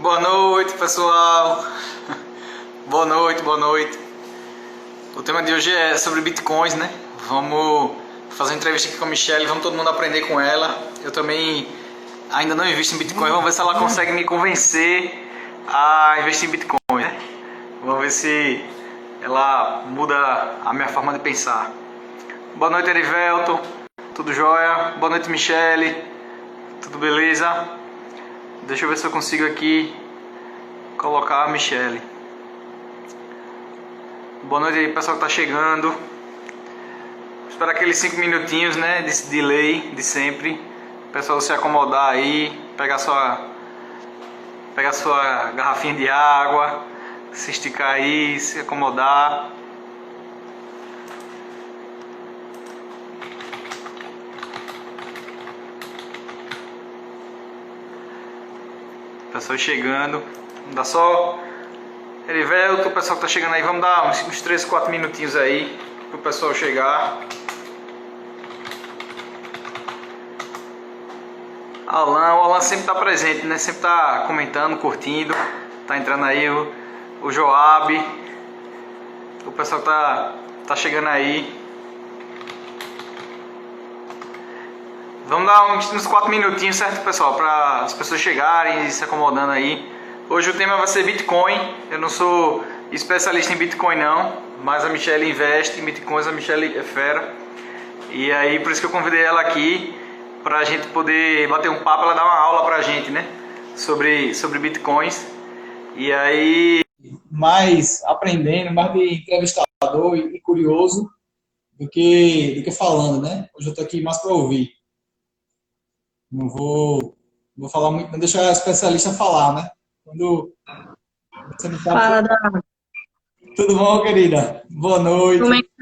Boa noite, pessoal. Boa noite, boa noite. O tema de hoje é sobre bitcoins, né? Vamos fazer uma entrevista aqui com a Michelle, vamos todo mundo aprender com ela. Eu também ainda não invisto em bitcoin, vamos ver se ela consegue me convencer a investir em bitcoin, né? Vamos ver se ela muda a minha forma de pensar. Boa noite, Erivelto. Tudo jóia? Boa noite, Michelle. Tudo beleza? Deixa eu ver se eu consigo aqui colocar a Michelle. Boa noite aí, pessoal que tá chegando. Esperar aqueles 5 minutinhos, né, desse delay de sempre. O pessoal se acomodar aí, pegar sua garrafinha de água, se esticar aí, se acomodar. Pessoal chegando, vamos dar só Erivelto, o pessoal que tá chegando aí, vamos dar uns 3, 4 minutinhos aí pro pessoal chegar. O Alan sempre tá presente, né? Sempre tá comentando, curtindo, tá entrando aí o Joab, o pessoal tá chegando aí. Vamos dar uns 4 minutinhos, certo, pessoal? Para as pessoas chegarem e se acomodando aí. Hoje o tema vai ser Bitcoin. Eu não sou especialista em Bitcoin não, mas a Michelle investe em Bitcoins, a Michelle é fera. E aí, por isso que eu convidei ela aqui, para a gente poder bater um papo, ela dar uma aula para a gente, né? Sobre Bitcoins. E aí... Mais aprendendo, mais de entrevistador e curioso do que falando, né? Hoje eu tô aqui mais para ouvir. Não vou falar muito, não deixar a especialista falar, né? Quando você não tá... Fala, Dama. Tudo bom, querida? Boa noite. Como é que tá?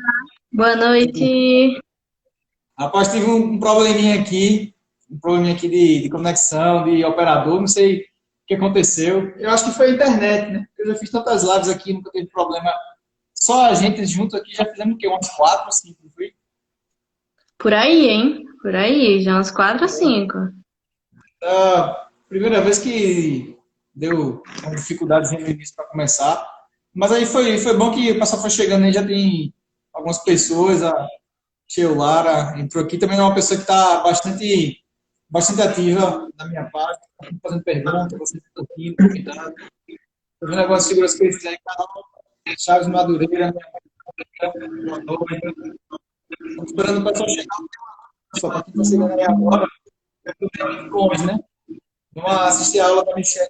Boa noite. Rapaz, tive um probleminha aqui, de conexão, de operador, não sei o que aconteceu. Eu acho que foi a internet, né? Eu já fiz tantas lives aqui, nunca teve problema. Só a gente junto aqui, já fizemos o quê? Umas 4, 5, não foi? Por aí, hein? Por aí, já uns 4 ou 5. Primeira vez que deu uma dificuldade no início para começar. Mas aí foi bom que o pessoal foi chegando aí, já tem algumas pessoas, a Tio Lara entrou aqui, também é uma pessoa que está bastante ativa da minha parte, tá fazendo perguntas, você está aqui, comentando. Estou vendo algumas figuras conhecidas aí, canal Chaves Madureira, boa noite. Estou esperando o pessoal chegar, só para quem está chegando aí agora, é tudo bitcoins, né? Vamos assistir a aula da Michelle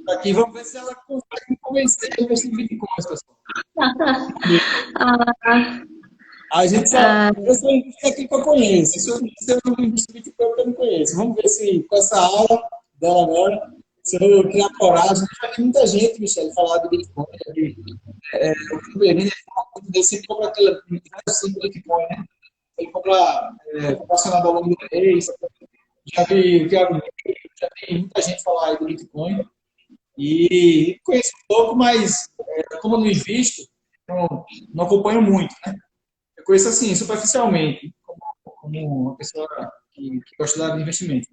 aqui, vamos ver se ela consegue me convencer a investir em bitcoins, pessoal. A gente só. Eu só invisto aqui que eu conheço. Se eu não investir em bitcoin, eu não conheço. Vamos ver se com essa aula dela agora, se eu criar coragem. Já tem muita gente, Michelle, falar de bitcoin. O Wolverine fala muito desse, ele compra aquele bitcoin, né? Ele compra fracionado ao longo do mês. Já vi o Thiago, já tem muita gente falar de bitcoin. E conheço um pouco, mas como eu não invisto, não acompanho muito, né? Eu conheço assim, superficialmente, como uma pessoa que gosta de investimento.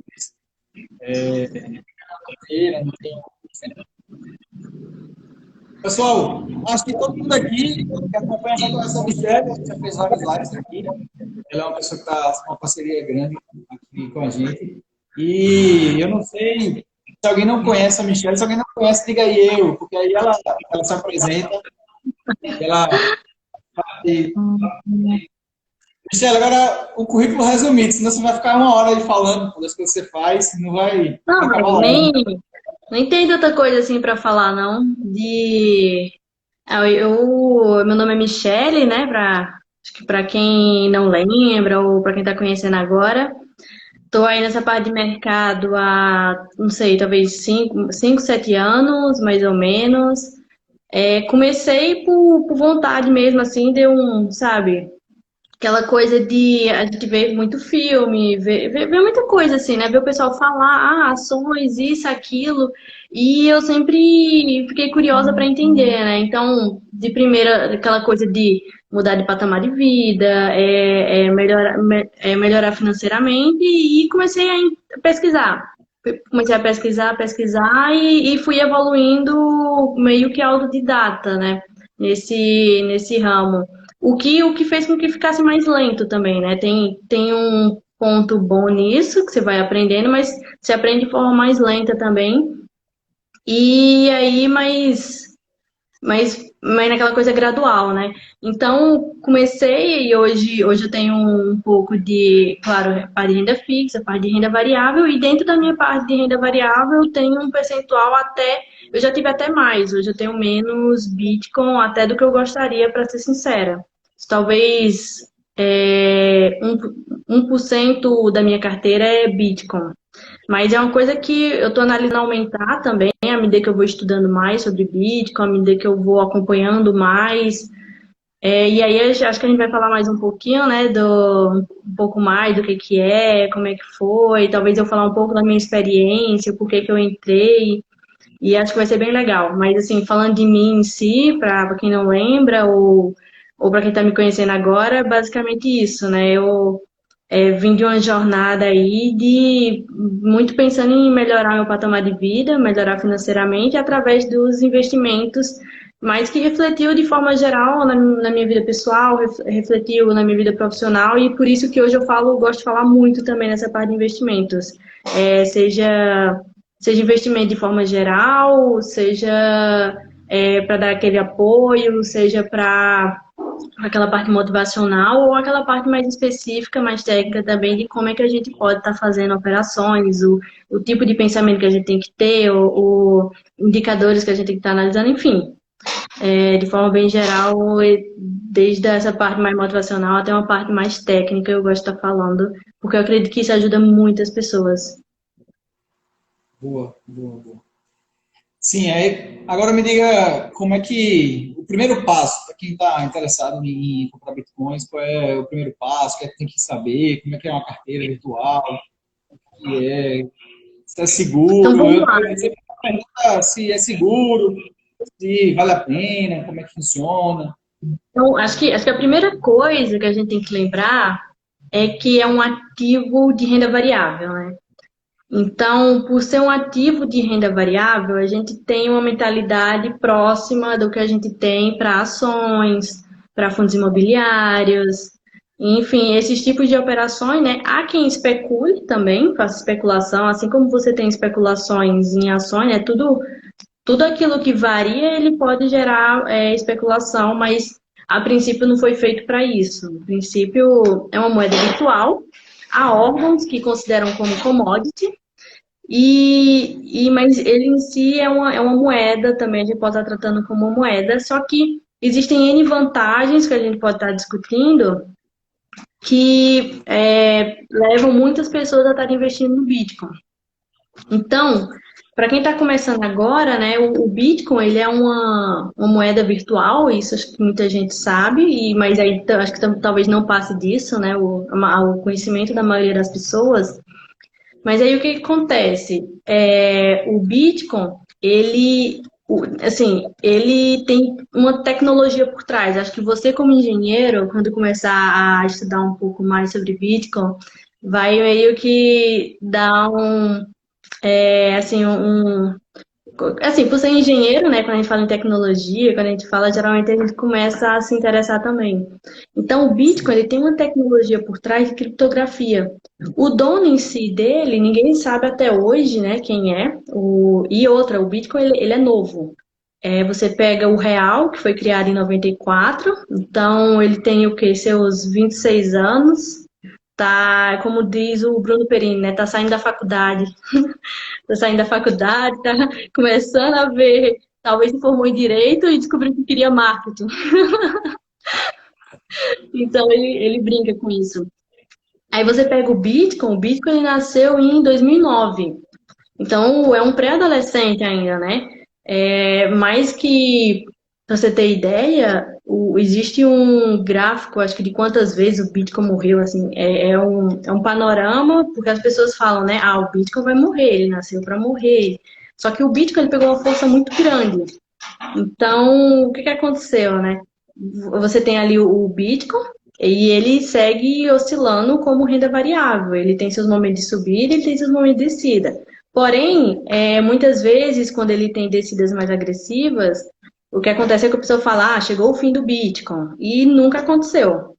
Não tenho... Pessoal, acho que todo mundo aqui que acompanha já conhece a Michelle, a gente já fez várias lives aqui. Ela é uma pessoa que está com uma parceria grande aqui com a gente. E eu não sei se alguém não conhece a Michelle, se alguém não conhece, diga aí eu, porque aí ela se apresenta, ela Michelle, agora o currículo resumido, senão você vai ficar uma hora aí falando das coisas que você faz, não vai Não, acabar mas logo. nem tem tanta coisa assim pra falar, não. Meu nome é Michele, né? Acho que pra quem não lembra ou pra quem tá conhecendo agora. Tô aí nessa parte de mercado há, não sei, talvez 7 anos, mais ou menos. Comecei por vontade mesmo, assim, deu sabe? Aquela coisa de a gente vê muito filme, vê muita coisa assim, né? Ver o pessoal falar, ações, isso, aquilo, e eu sempre fiquei curiosa para entender, né? Então, de primeira, aquela coisa de mudar de patamar de vida, melhorar financeiramente, e comecei a pesquisar. comecei a pesquisar e fui evoluindo meio que autodidata, né? Nesse ramo. O que fez com que ficasse mais lento também, né? Tem um ponto bom nisso, que você vai aprendendo, mas você aprende de forma mais lenta também. E aí, mas naquela coisa gradual, né? Então, comecei e hoje eu tenho um pouco de, claro, parte de renda fixa, parte de renda variável, e dentro da minha parte de renda variável eu tenho um percentual até, eu já tive até mais, hoje eu tenho menos Bitcoin até do que eu gostaria, para ser sincera. Talvez 1% da minha carteira é Bitcoin. Mas é uma coisa que eu estou analisando aumentar também, à medida que eu vou estudando mais sobre Bitcoin, à medida que eu vou acompanhando mais. E aí eu acho que a gente vai falar mais um pouquinho, né, um pouco mais do que é, como é que foi, talvez eu falar um pouco da minha experiência, por que que eu entrei, e acho que vai ser bem legal. Mas assim, falando de mim em si, para quem não lembra, ou para quem está me conhecendo agora, é basicamente isso, né? Eu vim de uma jornada aí de muito pensando em melhorar meu patamar de vida, melhorar financeiramente através dos investimentos, mas que refletiu de forma geral na minha vida pessoal, refletiu na minha vida profissional, e por isso que hoje gosto de falar muito também nessa parte de investimentos. Seja investimento de forma geral, seja para dar aquele apoio, seja para aquela parte motivacional ou aquela parte mais específica, mais técnica também de como é que a gente pode estar fazendo operações, o tipo de pensamento que a gente tem que ter, o indicadores que a gente tem que estar analisando, enfim, de forma bem geral, desde essa parte mais motivacional até uma parte mais técnica, eu gosto de estar falando, porque eu acredito que isso ajuda muitas pessoas. Boa, boa, boa. Sim, aí, agora me diga como é que o primeiro passo para quem está interessado em comprar bitcoins, qual é o primeiro passo, o que é que tem que saber, como é que é uma carteira virtual, o que é, se é Então seguro, vamos lá. você pergunta se é seguro, se vale a pena, como é que funciona. Então, acho que a primeira coisa que a gente tem que lembrar é que é um ativo de renda variável, né? Então, por ser um ativo de renda variável, a gente tem uma mentalidade próxima do que a gente tem para ações, para fundos imobiliários, enfim, esses tipos de operações, né? Há quem especule também, faça especulação, assim como você tem especulações em ações, né? Tudo aquilo que varia, ele pode gerar especulação, mas a princípio não foi feito para isso. A princípio é uma moeda virtual, há órgãos que consideram como commodity, mas ele em si é uma moeda também, a gente pode estar tratando como uma moeda, só que existem N vantagens que a gente pode estar discutindo que levam muitas pessoas a estar investindo no Bitcoin. Então, para quem está começando agora, né, o Bitcoin ele é uma moeda virtual, isso acho que muita gente sabe, mas aí acho que talvez não passe disso, né, o conhecimento da maioria das pessoas. Mas aí o que que acontece? O Bitcoin, assim, ele tem uma tecnologia por trás. Acho que você, como engenheiro, quando começar a estudar um pouco mais sobre Bitcoin, vai meio que dar assim, por ser engenheiro, né, quando a gente fala em tecnologia, quando a gente fala, geralmente a gente começa a se interessar também. Então, o Bitcoin, ele tem uma tecnologia por trás de criptografia. O dono em si dele, ninguém sabe até hoje, né, quem é. E outra, o Bitcoin, ele é novo. Você pega o real, que foi criado em 94, então ele tem o quê? Seus 26 anos. Tá, como diz o Bruno Perini, né? Tá saindo da faculdade. Tá saindo da faculdade, tá começando a ver, talvez se formou em direito e descobriu que queria marketing. Então ele brinca com isso. Aí você pega o Bitcoin ele nasceu em 2009. Então é um pré-adolescente ainda, né? Mais que, pra você ter ideia, existe um gráfico, acho que de quantas vezes o Bitcoin morreu, assim, é um panorama, porque as pessoas falam, né? Ah, o Bitcoin vai morrer, ele nasceu para morrer. Só que o Bitcoin ele pegou uma força muito grande. Então, o que que aconteceu, né? Você tem ali o Bitcoin e ele segue oscilando como renda variável. Ele tem seus momentos de subida e ele tem seus momentos de descida. Porém, muitas vezes, quando ele tem descidas mais agressivas, o que acontece é que a pessoa fala, chegou o fim do Bitcoin, e nunca aconteceu.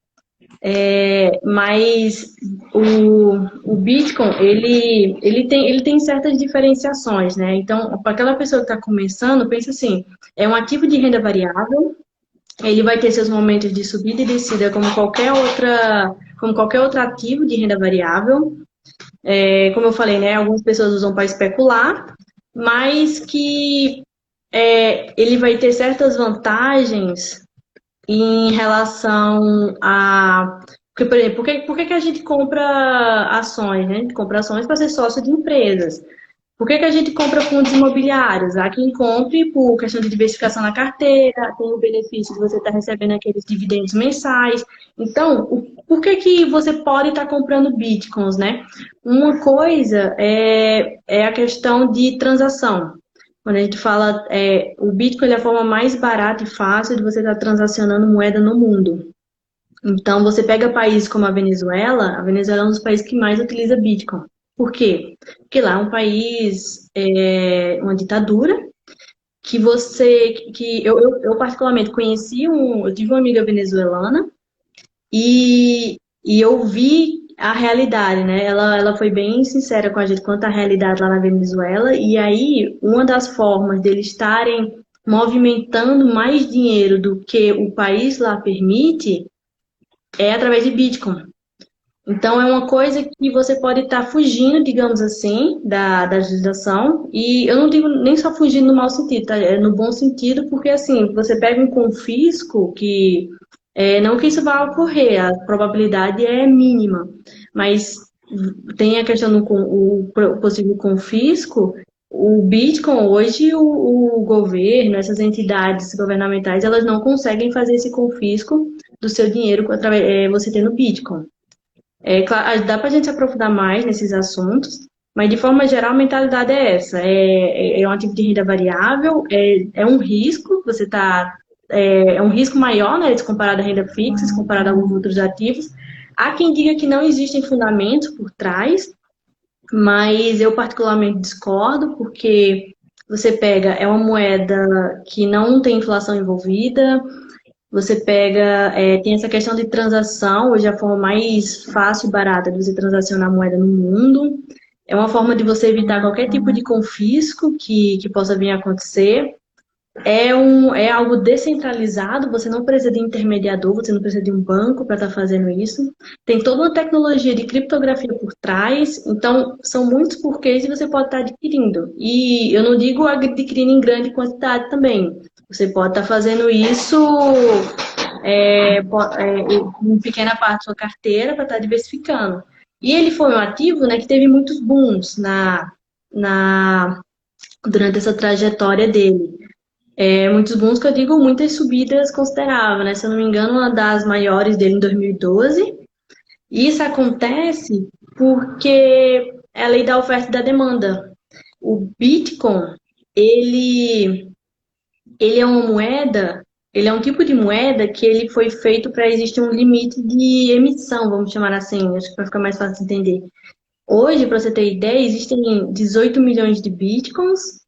Mas o Bitcoin, ele tem certas diferenciações, né? Então, para aquela pessoa que está começando, pensa assim, é um ativo de renda variável, ele vai ter seus momentos de subida e descida como qualquer outro ativo de renda variável. Como eu falei, né? Algumas pessoas usam para especular, mas que ele vai ter certas vantagens em relação a. Porque, por exemplo, por que a gente compra ações, né? A gente compra ações para ser sócio de empresas. Por que a gente compra fundos imobiliários? Há quem compre por questão de diversificação na carteira, tem o benefício de você estar recebendo aqueles dividendos mensais. Então, por que você pode estar comprando bitcoins, né? Uma coisa é a questão de transação. Quando a gente fala, o Bitcoin é a forma mais barata e fácil de você estar transacionando moeda no mundo. Então, você pega países como a Venezuela é um dos países que mais utiliza Bitcoin. Por quê? Porque lá é um país, uma ditadura, que eu particularmente eu tive uma amiga venezuelana e eu vi a realidade, né? Ela foi bem sincera com a gente quanto à realidade lá na Venezuela. E aí, uma das formas deles estarem movimentando mais dinheiro do que o país lá permite é através de Bitcoin. Então, é uma coisa que você pode estar fugindo, digamos assim, da legislação. E eu não digo nem só fugindo no mau sentido, tá? É no bom sentido, porque assim, você pega um confisco que não que isso vá ocorrer, a probabilidade é mínima, mas tem a questão do o possível confisco. O Bitcoin, hoje, o governo, essas entidades governamentais, elas não conseguem fazer esse confisco do seu dinheiro através, você tendo Bitcoin. Claro, dá para a gente se aprofundar mais nesses assuntos, mas de forma geral a mentalidade é essa: é um ativo de renda variável, é um risco, é um risco maior, né, se comparado à renda fixa, se comparado a alguns outros ativos. Há quem diga que não existem fundamentos por trás, mas eu particularmente discordo, porque você pega, é uma moeda que não tem inflação envolvida. Você pega, tem essa questão de transação, hoje é a forma mais fácil e barata de você transacionar moeda no mundo. É uma forma de você evitar qualquer tipo de confisco que possa vir a acontecer. É algo descentralizado, você não precisa de intermediador, você não precisa de um banco para estar fazendo isso. Tem toda uma tecnologia de criptografia por trás, então são muitos porquês e você pode estar adquirindo. E eu não digo adquirindo em grande quantidade também. Você pode estar fazendo isso em pequena parte da sua carteira para estar diversificando. E ele foi um ativo, né, que teve muitos booms durante essa trajetória dele. Muitos bons que eu digo, muitas subidas consideráveis, né? Se eu não me engano, uma das maiores dele em 2012. E isso acontece porque é a lei da oferta e da demanda. O Bitcoin, ele, ele é uma moeda, ele é um tipo de moeda que ele foi feito para existir um limite de emissão, vamos chamar assim, acho que vai ficar mais fácil de entender. Hoje, para você ter ideia, existem 18 milhões de Bitcoins,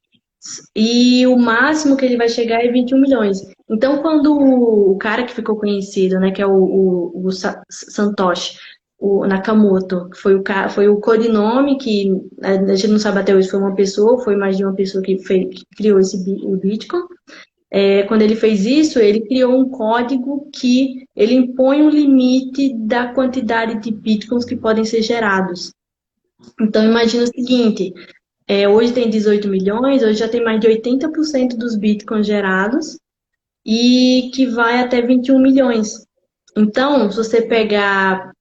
e o máximo que ele vai chegar é 21 milhões. Então, quando o cara que ficou conhecido, né, que é o Satoshi, o Nakamoto, que foi o codinome que a gente não sabe até hoje, foi uma pessoa, foi mais de uma pessoa que criou o Bitcoin. Quando ele fez isso, ele criou um código que ele impõe um limite da quantidade de Bitcoins que podem ser gerados. Então, imagina o seguinte: hoje tem 18 milhões, hoje já tem mais de 80% dos bitcoins gerados e que vai até 21 milhões. Então, se você pegar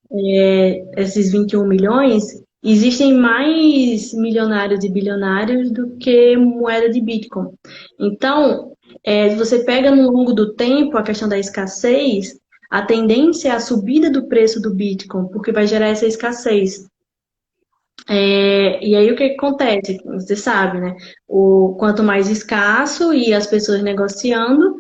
esses 21 milhões, existem mais milionários e bilionários do que moeda de bitcoin. Então, se você pega no longo do tempo a questão da escassez, a tendência é a subida do preço do bitcoin, porque vai gerar essa escassez. E aí o que acontece? Você sabe, né? Quanto mais escasso e as pessoas negociando,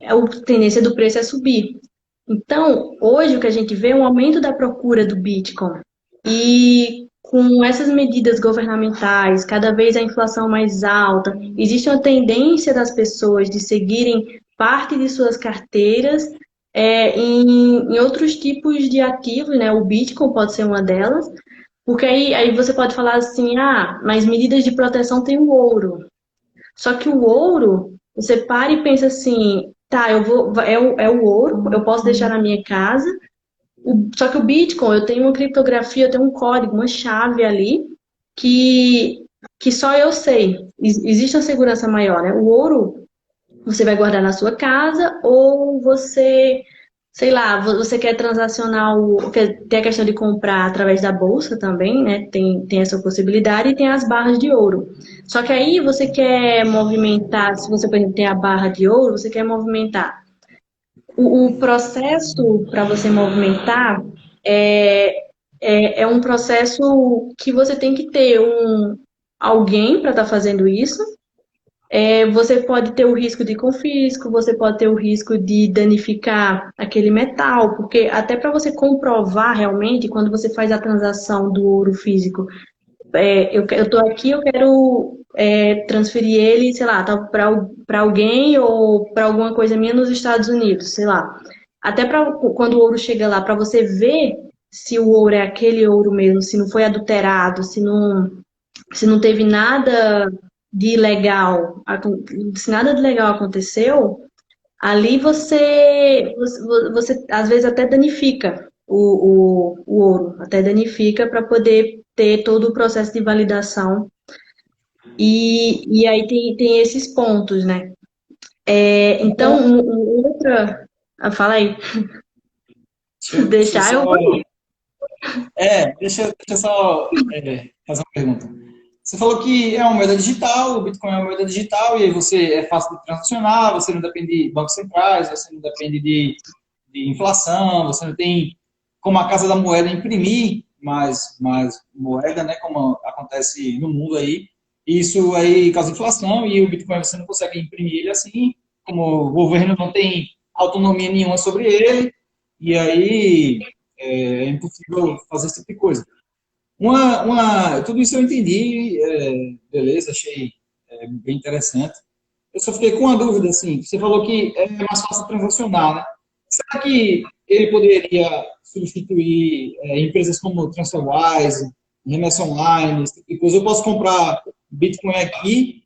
a tendência do preço é subir. Então, hoje o que a gente vê é um aumento da procura do Bitcoin. E com essas medidas governamentais, cada vez a inflação mais alta, existe uma tendência das pessoas de seguirem parte de suas carteiras em outros tipos de ativos, né? O Bitcoin pode ser uma delas, porque aí você pode falar assim, mas medidas de proteção tem o ouro. Só que o ouro, você para e pensa assim, tá, é o ouro, eu posso deixar na minha casa, só que o Bitcoin, eu tenho uma criptografia, eu tenho um código, uma chave ali, que, que só eu sei. Existe uma segurança maior, né? O ouro, você vai guardar na sua casa, ou você, sei lá, você quer transacionar, tem a questão de comprar através da bolsa também, né? Tem essa possibilidade, e tem as barras de ouro. Só que aí você quer movimentar, se você, por exemplo, tem a barra de ouro, você quer movimentar. O processo para você movimentar é, é um processo que você tem que ter alguém para estar fazendo isso. Você pode ter o risco de confisco, você pode ter o risco de danificar aquele metal, porque até para você comprovar realmente, quando você faz a transação do ouro físico, eu estou aqui, eu quero transferir ele, sei lá, tá, para alguém ou para alguma coisa minha nos Estados Unidos, sei lá. Até para quando o ouro chega lá, para você ver se o ouro é aquele ouro mesmo, se não foi adulterado, se não teve nada de ilegal, se nada de legal aconteceu, ali você às vezes até danifica o ouro, até danifica para poder ter todo o processo de validação. E aí tem esses pontos, né? Então, Então, outra. Fala aí. deixa eu Deixar só, eu vou. deixa eu só fazer uma pergunta. Você falou que é uma moeda digital, o Bitcoin é uma moeda digital, e aí você é fácil de transacionar, você não depende de bancos centrais, você não depende de inflação, você não tem como a Casa da Moeda imprimir mais moeda, né, como acontece no mundo aí. Isso aí causa inflação e o Bitcoin você não consegue imprimir ele assim, como o governo não tem autonomia nenhuma sobre ele, e aí é impossível fazer esse tipo de coisa. Tudo isso eu entendi, beleza, achei bem interessante. Eu só fiquei com uma dúvida, assim, você falou que é mais fácil transacionar, né? Será que ele poderia substituir empresas como TransferWise, Remessa Online, esse tipo de coisa? Eu posso comprar Bitcoin aqui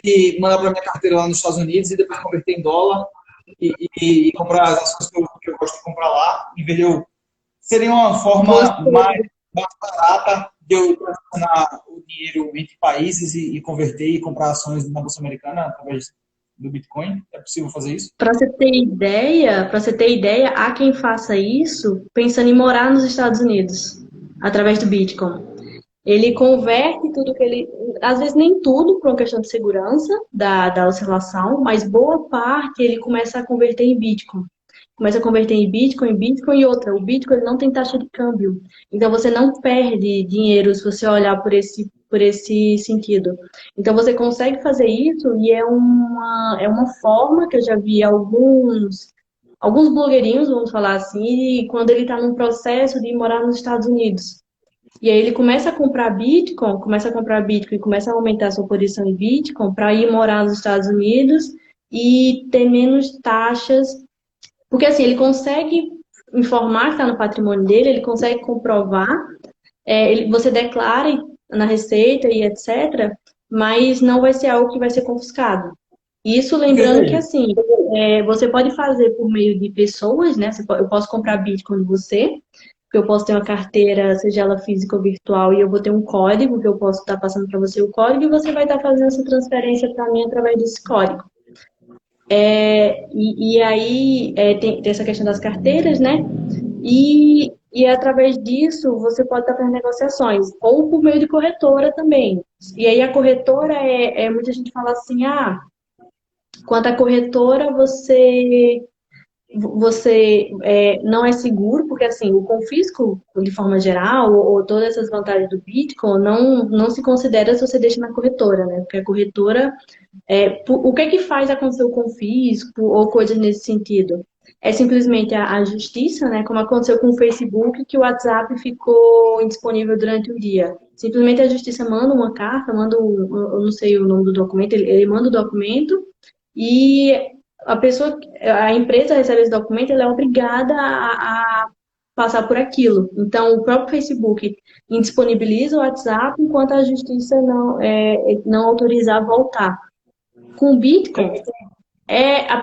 e mandar para minha carteira lá nos Estados Unidos e depois converter em dólar e comprar as ações que eu gosto de comprar lá, em vez de eu... Seria uma forma Você, mais barata de eu transacionar o dinheiro entre países e converter e comprar ações na Bolsa Americana através do Bitcoin? É possível fazer isso? para você ter ideia, há quem faça isso pensando em morar nos Estados Unidos, através do Bitcoin. Ele converte tudo que ele. Às vezes nem tudo, por uma questão de segurança da oscilação, mas boa parte ele começa a converter em Bitcoin. Começa a converter em Bitcoin e outra. O Bitcoin ele não tem taxa de câmbio. Então você não perde dinheiro se você olhar por esse sentido. Então você consegue fazer isso e é uma forma que eu já vi alguns blogueirinhos, vamos falar assim, quando ele está num processo de morar nos Estados Unidos. E aí ele começa a comprar Bitcoin, começa a aumentar a sua posição em Bitcoin para ir morar nos Estados Unidos e ter menos taxas, porque assim, ele consegue informar que está no patrimônio dele, ele consegue comprovar, você declara na Receita e etc., mas não vai ser algo que vai ser confiscado. Isso E lembrando que veja assim, você pode fazer por meio de pessoas, né? Eu posso comprar Bitcoin de você, porque eu posso ter uma carteira, seja ela física ou virtual, e eu vou ter um código que eu posso estar passando para você o código, e você vai estar fazendo essa transferência para mim através desse código. E aí tem essa questão das carteiras, né? E através disso você pode estar fazendo negociações, ou por meio de corretora também. E aí a corretora muita gente fala assim, quanto à corretora, você não é seguro, porque assim, o confisco, de forma geral, ou todas essas vantagens do Bitcoin, não se considera se você deixa na corretora, né? Porque a corretora, o que é que faz acontecer o confisco, ou coisas nesse sentido? é simplesmente a justiça, né? Como aconteceu com o Facebook, que o WhatsApp ficou indisponível durante o dia. Simplesmente a justiça manda uma carta, eu não sei o nome do documento, ele manda o documento e a empresa recebe esse documento, ela é obrigada a passar por aquilo. Então, o próprio Facebook indisponibiliza o WhatsApp enquanto a justiça não autorizar voltar. Com o Bitcoin, a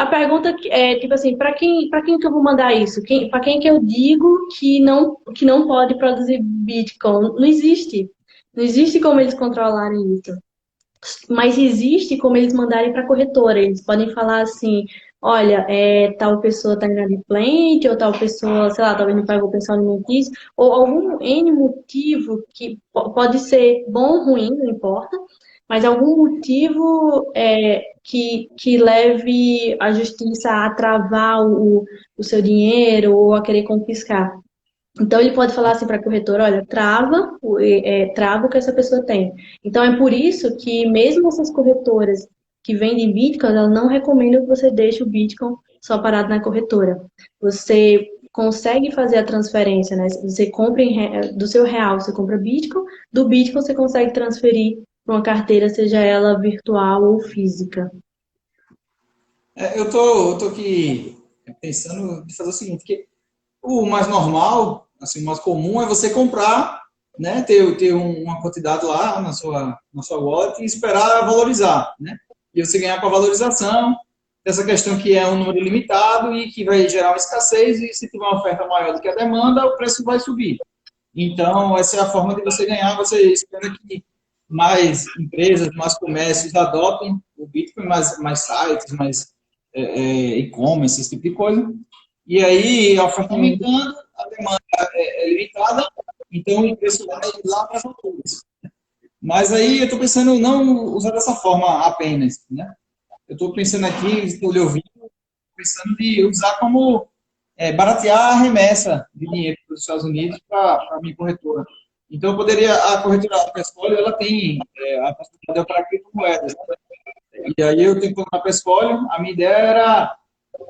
pergunta é tipo assim, para quem que eu vou mandar isso? Para quem que eu digo que não pode produzir Bitcoin? Não existe. Não existe como eles controlarem isso. Mas existe como eles mandarem para a corretora. Eles podem falar assim, olha, tal pessoa está inadimplente, ou tal pessoa, sei lá, talvez não pagou pensão alimentícia, ou algum N motivo que pode ser bom ou ruim, não importa, mas algum motivo que leve a justiça a travar o seu dinheiro ou a querer confiscar. Então, ele pode falar assim para a corretora, olha, trava o que essa pessoa tem. Então, é por isso que mesmo essas corretoras que vendem Bitcoin, elas não recomendam que você deixe o Bitcoin só parado na corretora. Você consegue fazer a transferência, né? Você compra do seu real, você compra Bitcoin, do Bitcoin você consegue transferir para uma carteira, seja ela virtual ou física. Eu tô aqui pensando em fazer o seguinte, que o mais normal, assim, o mais comum é você comprar, né, ter uma quantidade lá na sua wallet e esperar valorizar, né? E você ganhar com a valorização, essa questão que é um número limitado e que vai gerar uma escassez e se tiver uma oferta maior do que a demanda, o preço vai subir. Então, essa é a forma de você ganhar, você espera que mais empresas, mais comércios adotem o Bitcoin, mais sites, mais e-commerce, esse tipo de coisa. E aí, a oferta aumentando, a demanda é limitada, então o preço vai lá para as alturas. Mas aí eu estou pensando não usar dessa forma apenas, né? Eu estou pensando aqui, estou lhe ouvindo, pensando de usar como baratear a remessa de dinheiro para os Estados Unidos para a minha corretora. Então, a corretora da Pescolio, ela tem a possibilidade de operar criptomoedas. E aí eu tenho que comprar Pescolio, a minha ideia era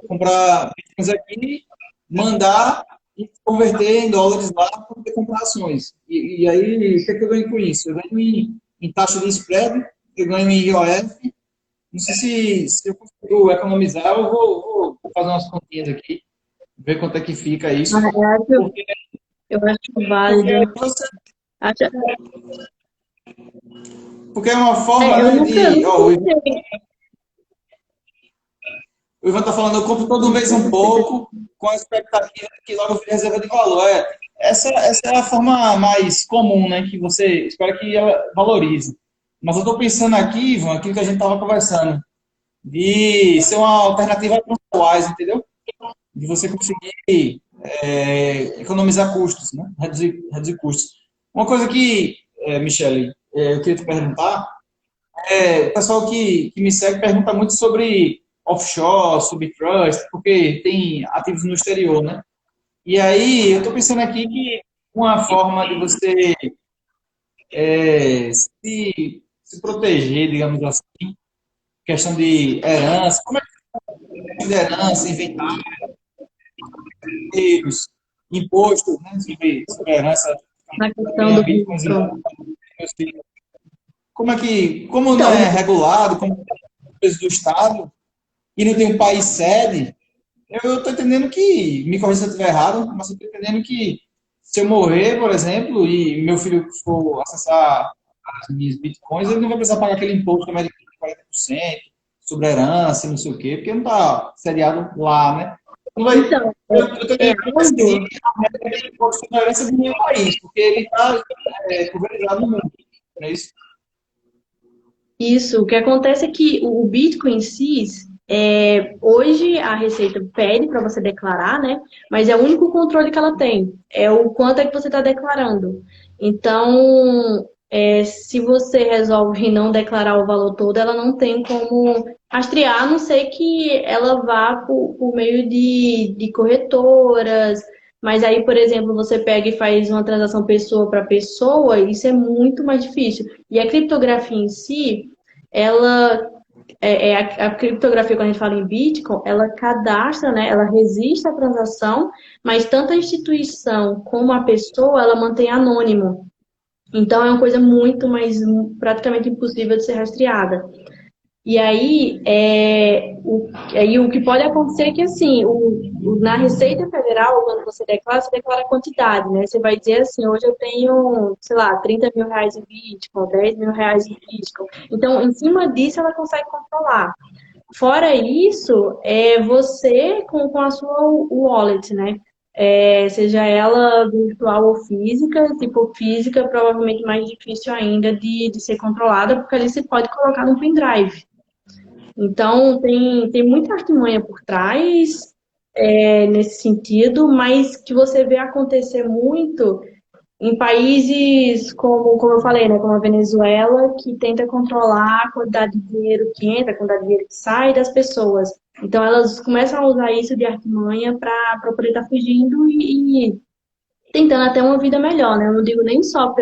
comprar bitcoins aqui, mandar e converter em dólares lá para poder comprar ações. E aí, o que é que eu ganho com isso? Eu ganho em taxa de spread, eu ganho em IOF. Não sei se eu consigo economizar, eu vou fazer umas continhas aqui, ver quanto é que fica isso. Porque, Eu acho porque, válido. você, Acho, porque é uma forma, eu né, nunca de... Ó, pensei. o Ivan está falando, eu compro todo mês um pouco, com a expectativa de que logo vire reserva de valor. Essa é a forma mais comum, né, que você espera que ela valorize. Mas eu estou pensando aqui, Ivan, aquilo que a gente estava conversando, de ser uma alternativa a TransferWise, entendeu? De você conseguir economizar custos, né? Reduzir custos. Uma coisa que, Michele, eu queria te perguntar, o pessoal que me segue pergunta muito sobre offshore, sobre trust, porque tem ativos no exterior, né? E aí, eu estou pensando aqui que uma forma de você se proteger, digamos assim, questão de herança, como é que é de herança, inventarios, imposto, né, sobre herança, Na questão ganhar do bitcoins e Bitcoin. como não Então, é regulado, como é preço do Estado, e não tem um país sede, eu estou entendendo que, me corrija se eu estiver errado, mas eu estou entendendo que se eu morrer, por exemplo, e meu filho for acessar as minhas bitcoins, ele não vai precisar pagar aquele imposto americano de 40% sobre a herança, não sei o quê, porque não está sediado lá, né? Não vai, então, eu estou entendendo que vai seguir algo. a regra de imposto sobre a herança de nenhum país, porque ele está pulverizado no mundo, não é isso? Isso, o que acontece é que o Bitcoin em si, hoje a Receita pede para você declarar, né? Mas é o único controle que ela tem, é o quanto é que você está declarando. Então, se você resolve não declarar o valor todo, ela não tem como rastrear, a não ser que ela vá por meio de corretoras. Mas aí, por exemplo, você pega e faz uma transação pessoa para pessoa, isso é muito mais difícil. E a criptografia em si, ela a criptografia, quando a gente fala em Bitcoin, ela cadastra, né? Ela resiste à transação, mas tanto a instituição como a pessoa, ela mantém anônimo. Então, é uma coisa muito mais, praticamente impossível de ser rastreada. E aí, o que pode acontecer é que, assim, na Receita Federal, quando você declara a quantidade, né? Você vai dizer assim, hoje eu tenho, sei lá, 30 mil reais em Bitcoin, 10 mil reais em Bitcoin. Então, em cima disso, ela consegue controlar. Fora isso, é você com a sua wallet, né? Seja ela virtual ou física, tipo física, provavelmente mais difícil ainda de ser controlada, porque ali você pode colocar no pendrive. Então, tem muita artimanha por trás, nesse sentido, mas que você vê acontecer muito em países como eu falei, né, como a Venezuela, que tenta controlar a quantidade de dinheiro que entra, a quantidade de dinheiro que sai das pessoas. Então, elas começam a usar isso de artimanha para poder estar fugindo e tentando até uma vida melhor, né? Eu não digo nem só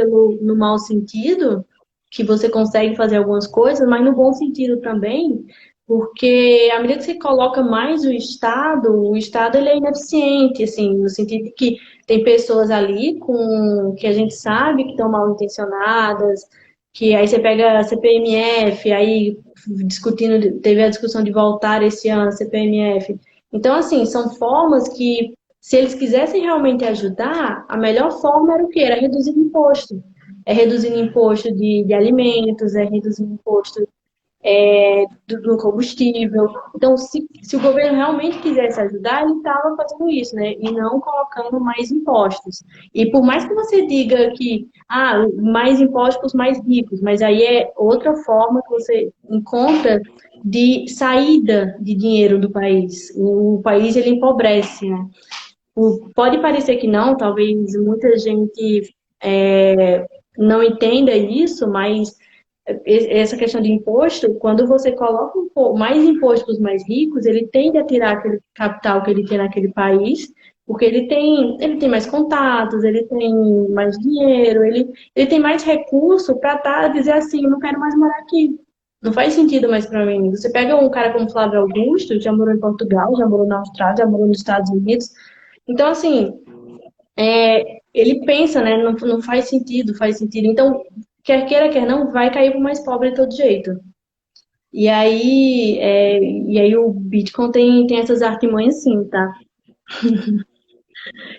no mau sentido, que você consegue fazer algumas coisas, mas no bom sentido também, porque à medida que você coloca mais o Estado ele é ineficiente, assim, no sentido de que tem pessoas ali que a gente sabe que estão mal intencionadas, que aí você pega a CPMF, aí discutindo, teve a discussão de voltar esse ano a CPMF. Então, assim, são formas que se eles quisessem realmente ajudar, a melhor forma era o quê? Era reduzir imposto. É reduzir imposto de alimentos, é reduzir imposto do combustível. Então, se o governo realmente quisesse ajudar, ele estava fazendo isso, né? E não colocando mais impostos. E por mais que você diga que, mais impostos para os mais ricos, mas aí é outra forma que você encontra de saída de dinheiro do país. O país, ele empobrece, né? Pode parecer que não, talvez muita gente não entenda isso, mas essa questão de imposto, quando você coloca mais imposto para os mais ricos, ele tende a tirar aquele capital que ele tem naquele país, porque ele tem mais contatos, ele tem mais dinheiro, ele tem mais recurso para dizer assim, eu não quero mais morar aqui. Não faz sentido mais para mim. Você pega um cara como Flávio Augusto, já morou em Portugal, já morou na Austrália, já morou nos Estados Unidos. Então, assim, ele pensa, né? Não faz sentido, faz sentido. Então, quer queira, quer não, vai cair para o mais pobre de todo jeito. E aí o Bitcoin tem essas artimanhas sim, tá?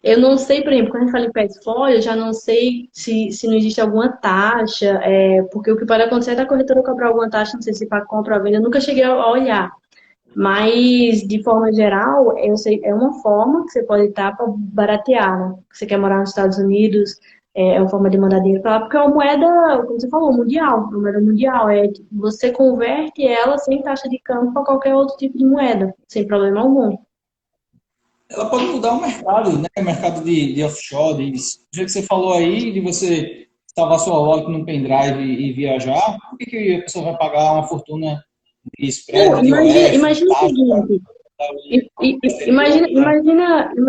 Eu não sei, por exemplo, quando a gente fala em portfólio, eu já não sei se não existe alguma taxa, porque o que pode acontecer é da corretora cobrar alguma taxa, não sei se para compra ou venda, eu nunca cheguei a olhar. Mas, de forma geral, eu sei, é uma forma que você pode estar para baratear, né? Você quer morar nos Estados Unidos, é uma forma de mandar dinheiro para lá, porque é uma moeda, como você falou, mundial, uma moeda mundial. Você converte ela sem taxa de câmbio para qualquer outro tipo de moeda, sem problema algum. Ela pode mudar o mercado, né? O mercado de offshore, do jeito que você falou aí, de você salvar sua wallet num pendrive e viajar, por que a pessoa vai pagar uma fortuna de Não, spread, de OF, de imagina o taxa? seguinte, imagina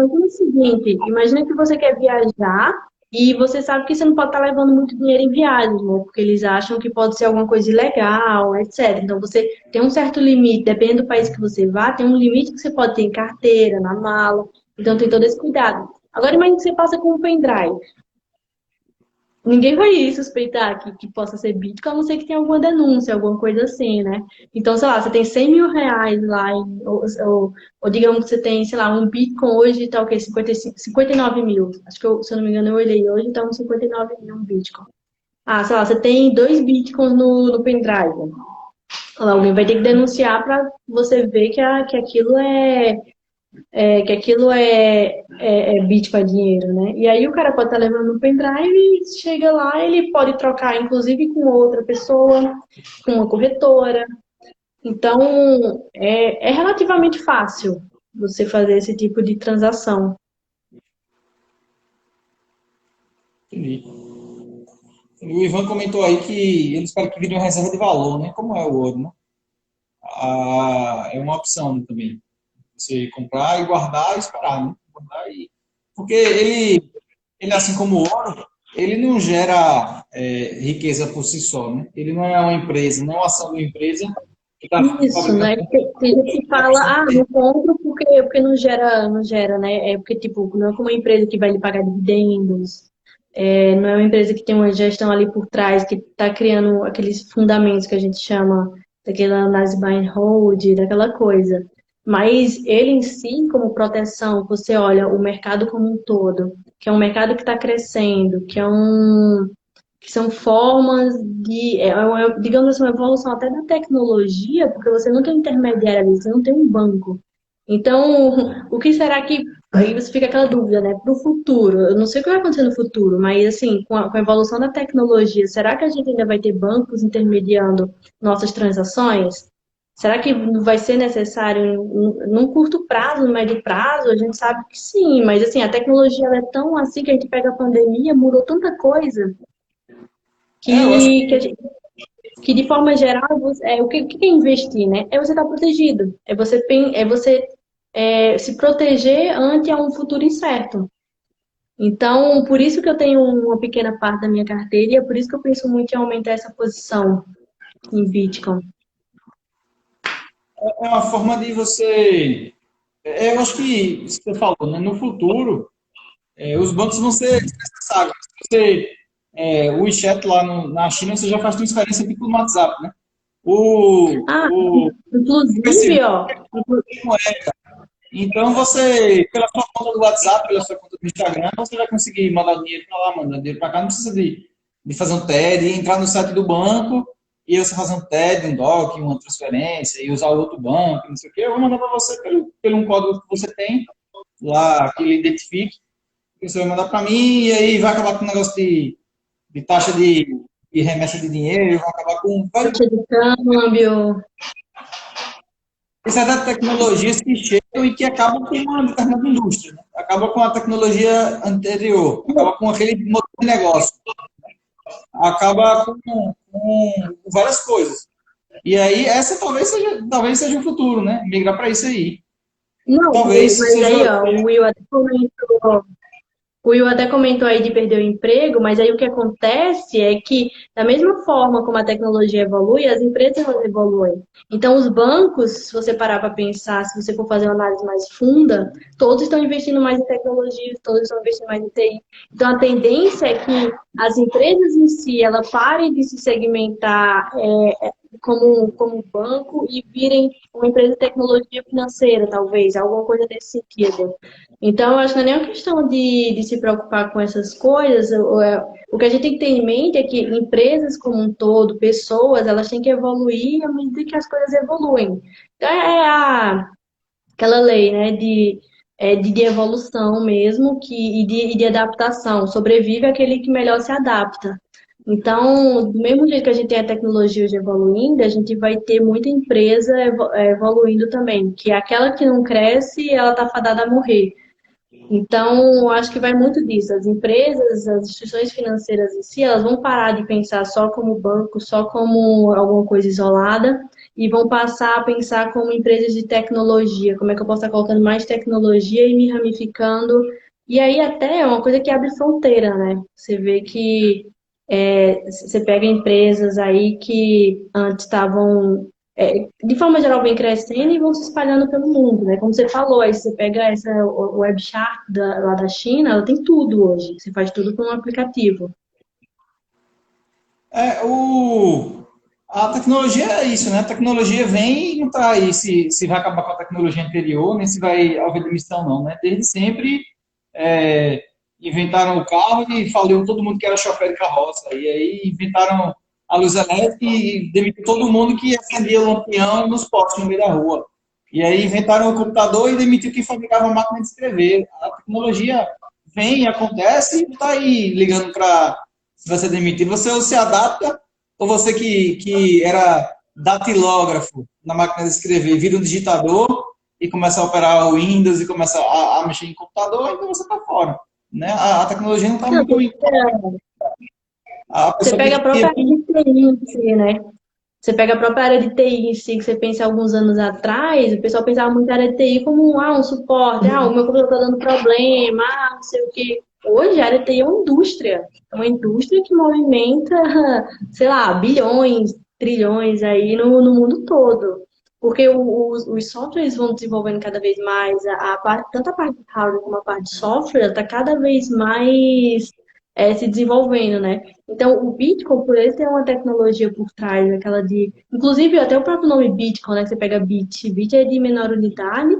o seguinte, imagina que você quer viajar e você sabe que você não pode estar levando muito dinheiro em viagens, né? Porque eles acham que pode ser alguma coisa ilegal, etc. Então você tem um certo limite, dependendo do país que você vá, tem um limite que você pode ter em carteira, na mala. Então tem todo esse cuidado. Agora imagine que você passa com um pendrive. Ninguém vai suspeitar que possa ser Bitcoin, a não ser que tenha alguma denúncia, alguma coisa assim, né? Então, sei lá, você tem 100 mil reais lá, ou digamos que você tem, sei lá, um Bitcoin hoje tá o quê? 59 mil. Acho que, se eu não me engano, eu olhei hoje, tá uns 59 mil um Bitcoin. Sei lá, você tem 2 Bitcoins no pendrive. Alguém vai ter que denunciar para você ver que aquilo é Bitcoin dinheiro, né? E aí o cara pode estar levando um pendrive e chega lá, ele pode trocar, inclusive, com outra pessoa, com uma corretora. Então, é relativamente fácil você fazer esse tipo de transação. Entendi. O Ivan comentou aí que ele espera que vire uma reserva de valor, né? Como é o ouro, né? É uma opção também. Você comprar e guardar e esperar, né? Porque ele, assim como o ouro, ele não gera riqueza por si só, né? Ele não é uma empresa, não é uma ação de uma empresa que está Isso, fabricando. né? Porque tem gente que fala, ah, não compro porque não gera, né? É porque, tipo, não é como uma empresa que vai lhe pagar dividendos, não é uma empresa que tem uma gestão ali por trás, que está criando aqueles fundamentos que a gente chama daquela análise buy and hold, daquela coisa. Mas ele em si, como proteção, você olha o mercado como um todo, que é um mercado que está crescendo, que são formas de, digamos assim, uma evolução até da tecnologia, porque você não tem um intermediário ali, você não tem um banco. Então, o que será que. Aí você fica aquela dúvida, né? Para o futuro, eu não sei o que vai acontecer no futuro, mas assim, com a evolução da tecnologia, será que a gente ainda vai ter bancos intermediando nossas transações? Será que vai ser necessário num curto prazo, no médio prazo? A gente sabe que sim, mas assim, a tecnologia ela é tão assim que a gente pega a pandemia, mudou tanta coisa Eu acho que, que que, a gente- que de forma geral, o que é investir, né? É você estar protegido, é você se proteger ante a um futuro incerto. Então, por isso que eu tenho uma pequena parte da minha carteira e é por isso que eu penso muito em aumentar essa posição em Bitcoin. é uma forma de você. Eu acho que isso que você falou, né? No futuro, os bancos vão ser necessários. Você, o WeChat lá na China, você já faz transferência tipo no WhatsApp, né? Ah, O inclusive, Facebook ó, não é. Então, você, pela sua conta do WhatsApp, pela sua conta do Instagram, você vai conseguir mandar dinheiro para lá, mandar dinheiro para cá. Não precisa de fazer um TED, entrar no site do banco e você fazer um TED, um DOC, uma transferência e usar o outro banco, não sei o quê. Eu vou mandar para você pelo um código que você tem lá, que ele identifique, que você vai mandar para mim e aí vai acabar com o negócio de taxa de remessa de dinheiro, vai acabar com taxa de câmbio. certas tecnologias que chegam e que acabam com uma determinada indústria, né? Acaba com a tecnologia anterior, acaba com aquele modelo de negócio, acaba com várias coisas. E aí, essa talvez seja o futuro, né? Migrar para isso aí. Não, mas, Talvez mas aí, seja. ó, o Will até comentou aí de perder o emprego, mas aí o que acontece é que, da mesma forma como a tecnologia evolui, as empresas elas evoluem. Então, os bancos, se você parar para pensar, se você for fazer uma análise mais funda, todos estão investindo mais em tecnologia, todos estão investindo mais em TI. Então, a tendência é que as empresas em si, elas parem de se segmentar como banco e virem uma empresa de tecnologia financeira, talvez, alguma coisa nesse sentido. Então, eu acho que não é nem uma questão de se preocupar com essas coisas. O que a gente tem que ter em mente é que empresas como um todo, pessoas, elas têm que evoluir à medida que as coisas evoluem. Então, aquela lei, né, de evolução mesmo e de adaptação. Sobrevive aquele que melhor se adapta. Então, do mesmo jeito que a gente tem a tecnologia hoje evoluindo, a gente vai ter muita empresa evoluindo também, que aquela que não cresce, ela está fadada a morrer. Então, acho que vai muito disso. As empresas, as instituições financeiras em si, elas vão parar de pensar só como banco, só como alguma coisa isolada, e vão passar a pensar como empresas de tecnologia. Como é que eu posso estar colocando mais tecnologia e me ramificando? E aí até é uma coisa que abre fronteira, né? Você vê que você pega empresas aí que antes estavam de forma geral, vem crescendo e vão se espalhando pelo mundo, né? Como você falou, aí você pega essa Web Shark lá da China, ela tem tudo hoje. Você faz tudo com um aplicativo. É, a tecnologia é isso, né? A tecnologia vem e não está aí se vai acabar com a tecnologia anterior, nem se vai haver demissão, não, né? Desde sempre é, inventaram o carro e faliu todo mundo que era chofer de carroça. E aí inventaram a luz elétrica e demitiu todo mundo que acendia lampião nos postes no meio da rua. E aí inventaram o computador e demitiu quem fabricava a máquina de escrever. A tecnologia vem, acontece e não está aí ligando para se vai ser demitido. Você ou se adapta, ou você que era datilógrafo na máquina de escrever, vira um digitador e começa a operar o Windows e começa a mexer em computador, então você está fora. Né? A tecnologia não está Não, muito. A você pessoa tem pega a que. própria área de TI em si, né? Você pega a própria área de TI em si, que você pensa alguns anos atrás, o pessoal pensava muito na área de TI como um suporte, o meu computador está dando problema, não sei o quê. Hoje a área de TI é uma indústria que movimenta, sei lá, bilhões, trilhões aí no mundo todo. Porque os softwares vão desenvolvendo cada vez mais, tanto a parte de hardware como a parte de software está cada vez mais se desenvolvendo, né? Então, o Bitcoin, por ele ter uma tecnologia por trás, aquela de... Inclusive, até o próprio nome Bitcoin, né? Que você pega bit é de menor unidade,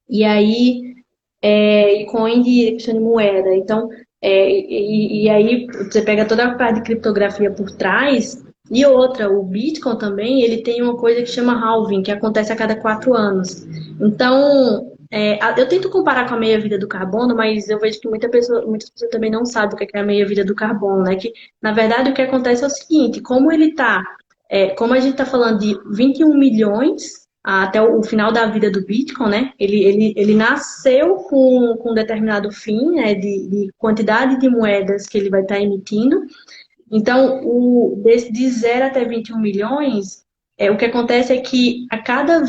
e aí e coin de questão de moeda. Então, e aí você pega toda a parte de criptografia por trás. E outra, o Bitcoin também, ele tem uma coisa que chama halving, que acontece a cada 4 anos. Então, eu tento comparar com a meia-vida do carbono, mas eu vejo que muitas pessoas também não sabem o que é a meia-vida do carbono, né? Que, na verdade, o que acontece é o seguinte, como a gente está falando de 21 milhões até o final da vida do Bitcoin, né? Ele nasceu com um determinado fim, né? De quantidade de moedas que ele vai estar emitindo. Então, de 0 até 21 milhões, o que acontece é que a cada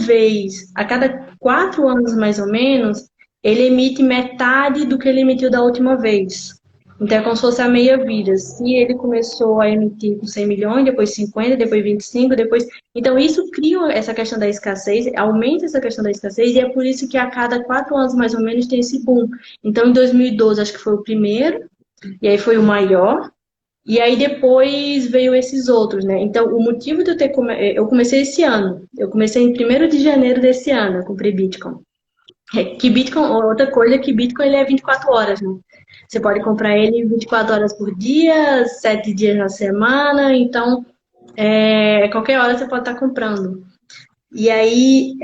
4 anos mais ou menos, ele emite metade do que ele emitiu da última vez. Então, é como se fosse a meia-vida. Se ele começou a emitir com 100 milhões, depois 50, depois 25, depois... Então, isso cria essa questão da escassez, aumenta essa questão da escassez, e é por isso que a cada 4 anos, mais ou menos, tem esse boom. Então, em 2012, acho que foi o primeiro, e aí foi o maior, e aí depois veio esses outros, né? Então, o motivo de eu comecei esse ano. Eu comecei em 1º de janeiro desse ano, eu comprei Bitcoin. Que Bitcoin, outra coisa é que Bitcoin ele é 24 horas, né? Você pode comprar ele 24 horas por dia, 7 dias na semana, então qualquer hora você pode estar comprando. E aí,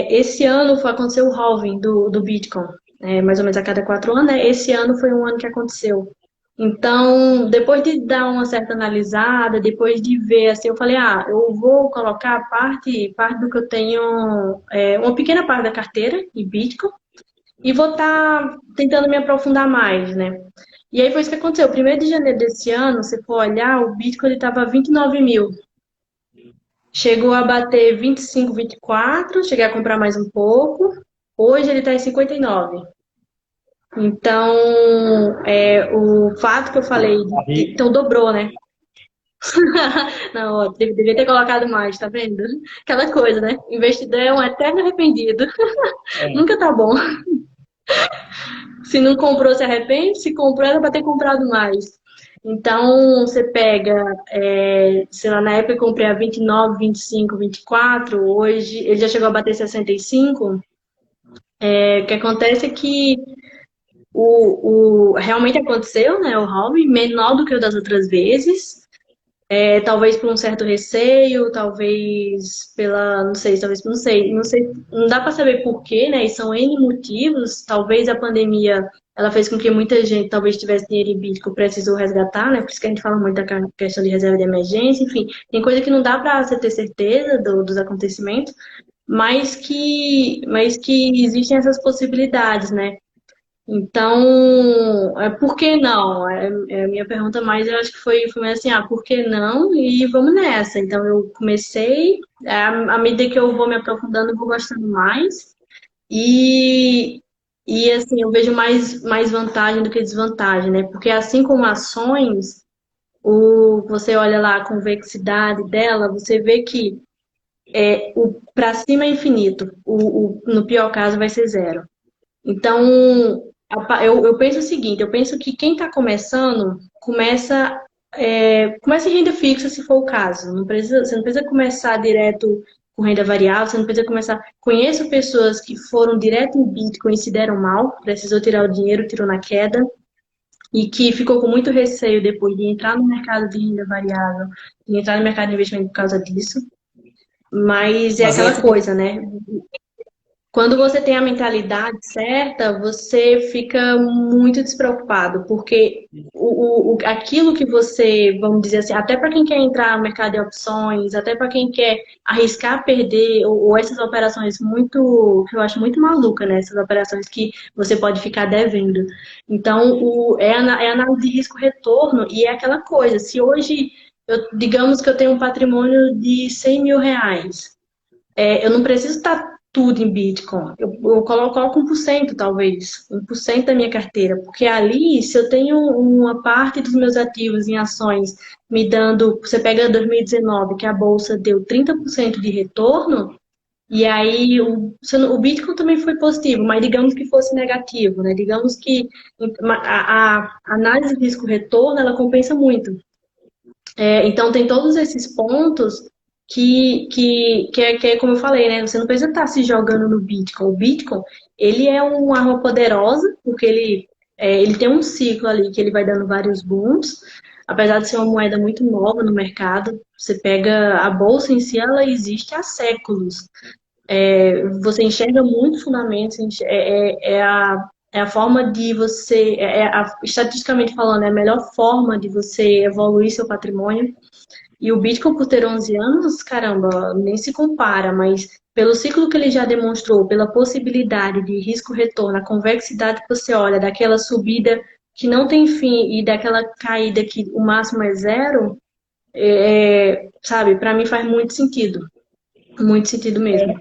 esse ano aconteceu o halving do Bitcoin, mais ou menos a cada 4 anos, né? Esse ano foi um ano que aconteceu. Então, depois de dar uma certa analisada, depois de ver, assim, eu falei, eu vou colocar parte do que eu tenho, uma pequena parte da carteira em Bitcoin, e vou estar tentando me aprofundar mais, né? E aí foi isso que aconteceu. 1º de janeiro desse ano, se for olhar, o Bitcoin estava 29 mil. Chegou a bater 25, 24, cheguei a comprar mais um pouco. Hoje ele está em 59. Então, o fato que eu falei, então dobrou, né? Não, ó, devia ter colocado mais, tá vendo? Aquela coisa, né? Investidor é um eterno arrependido. É. Nunca tá bom. Se não comprou, se arrepende. Se comprou, era para ter comprado mais. Então, você pega, sei lá, na época eu comprei a 29, 25, 24. Hoje ele já chegou a bater 65. O que acontece é que realmente aconteceu, né? O halving menor do que o das outras vezes. Talvez por um certo receio, talvez pela, não sei, não sei, não dá para saber por quê, né? E são N motivos. Talvez a pandemia ela fez com que muita gente talvez tivesse dinheiro em Bitcoin, precisou resgatar, né? Por isso que a gente fala muito da questão de reserva de emergência, enfim, tem coisa que não dá para você ter certeza dos acontecimentos, mas que existem essas possibilidades, né? Então, por que não? É a minha pergunta, mais eu acho que foi mais assim, por que não? E vamos nessa. Então, eu comecei, à medida que eu vou me aprofundando, eu vou gostando mais. E, assim, eu vejo mais vantagem do que desvantagem, né? Porque assim como ações, você olha lá a convexidade dela, você vê que o para cima é infinito, no pior caso vai ser zero. Então, eu penso o seguinte, eu penso que quem está começando, começa em renda fixa, se for o caso. Você não precisa começar direto com renda variável, você não precisa começar... Conheço pessoas que foram direto em Bitcoin e se deram mal, precisou tirar o dinheiro, tirou na queda, e que ficou com muito receio depois de entrar no mercado de renda variável, de entrar no mercado de investimento por causa disso. Mas é Mas aquela coisa, né? Quando você tem a mentalidade certa, você fica muito despreocupado, porque aquilo que você, vamos dizer assim, até para quem quer entrar no mercado de opções, até para quem quer arriscar perder, ou essas operações que eu acho muito maluca, né? Essas operações que você pode ficar devendo. Então, é análise de risco-retorno, e é aquela coisa, se hoje, digamos que eu tenho um patrimônio de 100 mil reais, eu não preciso estar tudo em Bitcoin. Eu coloco 1%, talvez, 1% da minha carteira, porque ali, se eu tenho uma parte dos meus ativos em ações me dando, você pega 2019, que a bolsa deu 30% de retorno, e aí o Bitcoin também foi positivo, mas digamos que fosse negativo, né? Digamos que a análise de risco-retorno, ela compensa muito. Então, tem todos esses pontos que é como eu falei, né? Você não precisa estar se jogando no Bitcoin. O Bitcoin, ele é uma arma poderosa, porque ele tem um ciclo ali que ele vai dando vários booms, apesar de ser uma moeda muito nova no mercado. Você pega a bolsa em si, ela existe há séculos. Você enxerga muitos fundamentos, é a forma de você, estatisticamente falando, é a melhor forma de você evoluir seu patrimônio. E o Bitcoin, por ter 11 anos, caramba, nem se compara, mas pelo ciclo que ele já demonstrou, pela possibilidade de risco-retorno, a convexidade que você olha, daquela subida que não tem fim e daquela caída que o máximo é zero, sabe, para mim faz muito sentido mesmo.